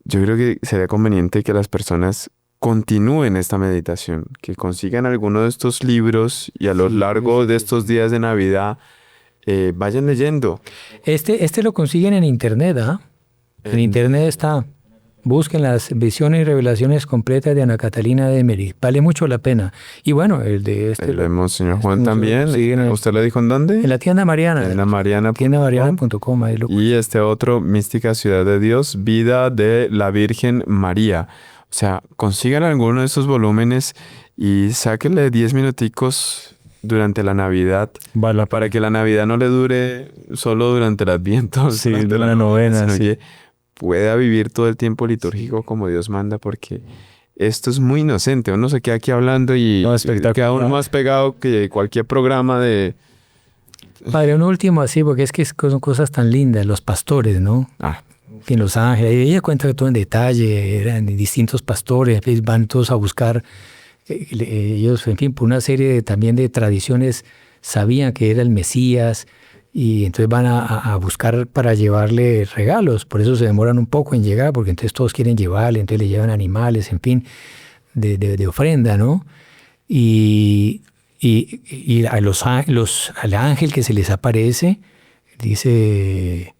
Yo creo que sería conveniente que las personas continúen esta meditación, que consigan alguno de estos libros y a lo largo de estos días de Navidad vayan leyendo. Este lo consiguen en internet, ¿ah? En internet está. Busquen las visiones y revelaciones completas de Ana Catalina de Emery. Vale mucho la pena. Y bueno, el de Ahí lo vemos, señor Juan, también. ¿Usted le dijo en dónde? En la tienda Mariana. En la Mariana. tiendamariana.com. Y este otro, Mística Ciudad de Dios, Vida de la Virgen María. O sea, consigan alguno de esos volúmenes y sáquenle 10 minuticos durante la Navidad para que la Navidad no le dure solo durante el Adviento. Sí, de la novena, sino sí. que pueda vivir todo el tiempo litúrgico como Dios manda, porque esto es muy inocente. Uno se queda aquí hablando y queda uno más pegado que cualquier programa de... Padre, un último así, porque es que son cosas tan lindas. Los pastores, ¿no? En Los Ángeles. Ella cuenta todo en detalle. Eran distintos pastores. Van todos a buscar. Ellos, en fin, por una serie también de tradiciones, sabían que era el Mesías. Y entonces van a buscar para llevarle regalos. Por eso se demoran un poco en llegar, porque entonces todos quieren llevarle, entonces le llevan animales, en fin, de ofrenda, ¿no? Y al ángel que se les aparece, dice,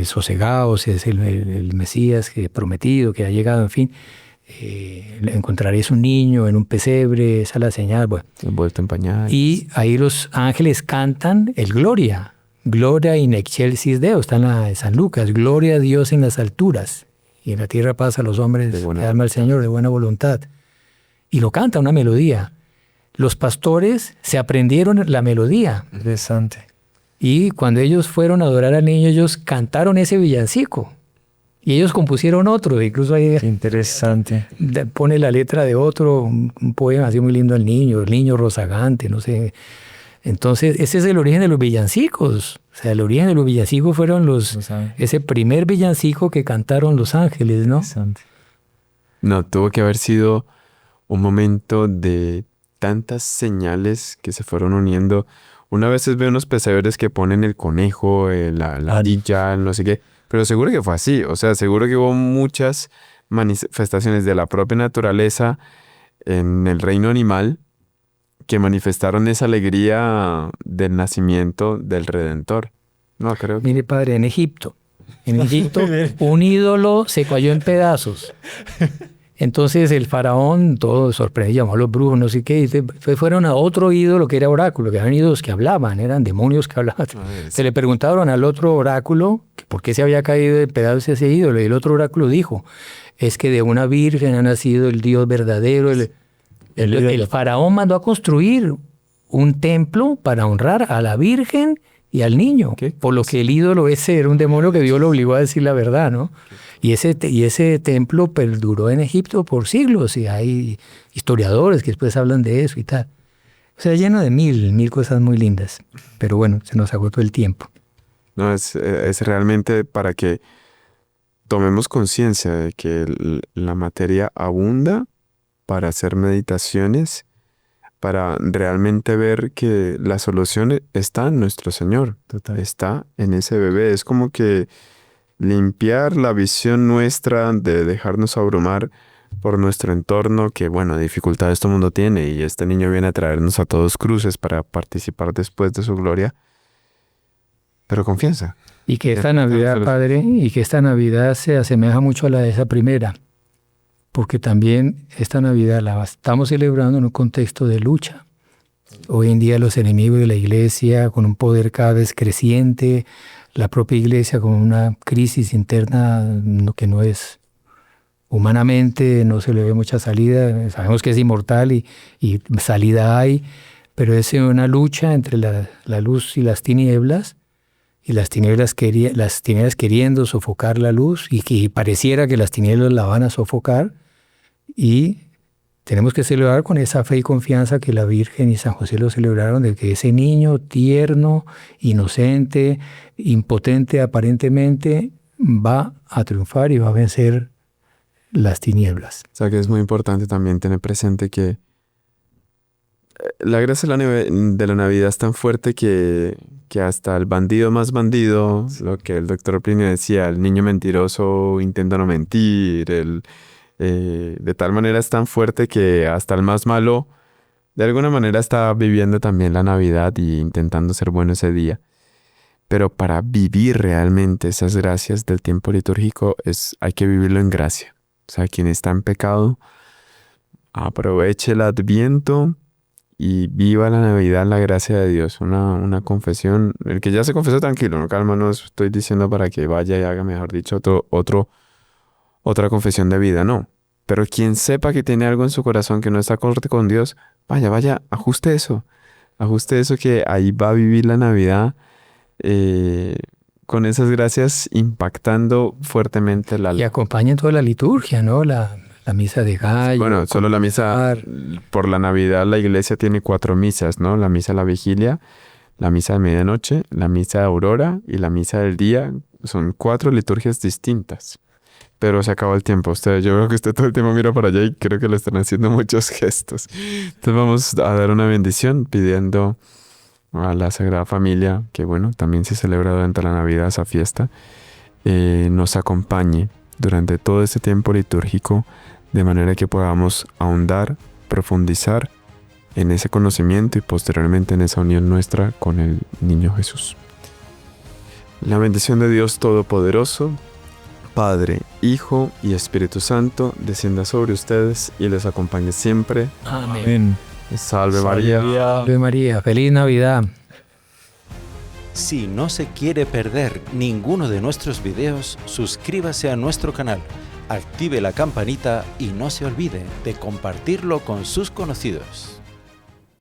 sosegaos, es el Mesías prometido, que ha llegado, en fin. Encontraréis un niño en un pesebre, esa es la señal. Bueno. Envuelto en pañales. Y ahí los ángeles cantan el Gloria in excelsis Deo, está en San Lucas, gloria a Dios en las alturas, y en la tierra paz a los hombres que ama al Señor de buena voluntad. Y lo canta una melodía. Los pastores se aprendieron la melodía. Interesante. Y cuando ellos fueron a adorar al niño, ellos cantaron ese villancico. Y ellos compusieron otro, incluso ahí interesante. Pone la letra de otro, un poema así muy lindo al niño, el niño rozagante, no sé. Entonces, ese es el origen de los villancicos. O sea, el origen de los villancicos fueron ese primer villancico que cantaron los ángeles, ¿no? Interesante. No, tuvo que haber sido un momento de tantas señales que se fueron uniendo. Una vez ve unos pesebres que ponen el conejo, la ardilla, no sé qué. Pero seguro que fue así, o sea, seguro que hubo muchas manifestaciones de la propia naturaleza en el reino animal que manifestaron esa alegría del nacimiento del Redentor. No, creo que... Mire, padre, en Egipto un ídolo se cayó en pedazos. Entonces el faraón, todo sorprendido, llamó a los brujos, no sé qué, y fueron a otro ídolo que era oráculo, que eran ídolos que hablaban, eran demonios que hablaban. Se le preguntaron al otro oráculo por qué se había caído de pedazos ese ídolo, y el otro oráculo dijo, es que de una virgen ha nacido el Dios verdadero. El faraón mandó a construir un templo para honrar a la virgen y al niño, por lo que el ídolo ese era un demonio que Dios lo obligó a decir la verdad, ¿no? Y ese templo perduró en Egipto por siglos, y hay historiadores que después hablan de eso y tal. O sea, lleno de mil cosas muy lindas. Pero bueno, se nos agotó el tiempo. No, es realmente para que tomemos conciencia de que la materia abunda para hacer meditaciones, para realmente ver que la solución está en nuestro Señor. Total. Está en ese bebé. Es como que limpiar la visión nuestra de dejarnos abrumar por nuestro entorno, que bueno, dificultades todo el mundo tiene, y este niño viene a traernos a todos cruces para participar después de su gloria. Pero confianza. Y que esta Navidad, Padre, y que esta Navidad se asemeja mucho a la de esa primera. porque también esta Navidad la estamos celebrando en un contexto de lucha. Hoy en día los enemigos de la Iglesia, con un poder cada vez creciente, la propia Iglesia con una crisis interna que no es humanamente, no se le ve mucha salida. Sabemos que es inmortal y salida hay, pero es una lucha entre la luz y las tinieblas tinieblas queriendo sofocar la luz y que pareciera que las tinieblas la van a sofocar, y tenemos que celebrar con esa fe y confianza que la Virgen y San José lo celebraron, de que ese niño tierno, inocente, impotente aparentemente, va a triunfar y va a vencer las tinieblas. O sea que es muy importante también tener presente que la gracia de la Navidad es tan fuerte que hasta el bandido más bandido, lo que el doctor Plinio decía, el niño mentiroso intenta no mentir, de tal manera es tan fuerte que hasta el más malo de alguna manera está viviendo también la Navidad y intentando ser bueno ese día. Pero para vivir realmente esas gracias del tiempo litúrgico hay que vivirlo en gracia. O sea, quien está en pecado, aproveche el Adviento y viva la Navidad en la gracia de Dios. Una confesión. El que ya se confesó, tranquilo, no, calma, no estoy diciendo para que vaya y haga, mejor dicho, otra confesión de vida, no. Pero quien sepa que tiene algo en su corazón que no está acorde con Dios, vaya, ajuste eso que ahí va a vivir la Navidad con esas gracias impactando fuertemente el alma. Y acompañen toda la liturgia, ¿no? La misa de gallo. Bueno, solo la misa, por la Navidad la Iglesia tiene 4 misas, ¿no? La misa de la vigilia, la misa de medianoche, la misa de aurora y la misa del día. Son 4 liturgias distintas. Pero se acabó el tiempo. Yo veo que usted todo el tiempo mira para allá y creo que le están haciendo muchos gestos. Entonces vamos a dar una bendición pidiendo a la Sagrada Familia, que bueno, también se celebra durante la Navidad esa fiesta, nos acompañe durante todo este tiempo litúrgico, de manera que podamos ahondar, profundizar en ese conocimiento y posteriormente en esa unión nuestra con el niño Jesús. La bendición de Dios Todopoderoso, Padre, Hijo y Espíritu Santo, descienda sobre ustedes y les acompañe siempre. Amén. Salve María. Salve María. Feliz Navidad. Si no se quiere perder ninguno de nuestros videos, suscríbase a nuestro canal, active la campanita y no se olvide de compartirlo con sus conocidos.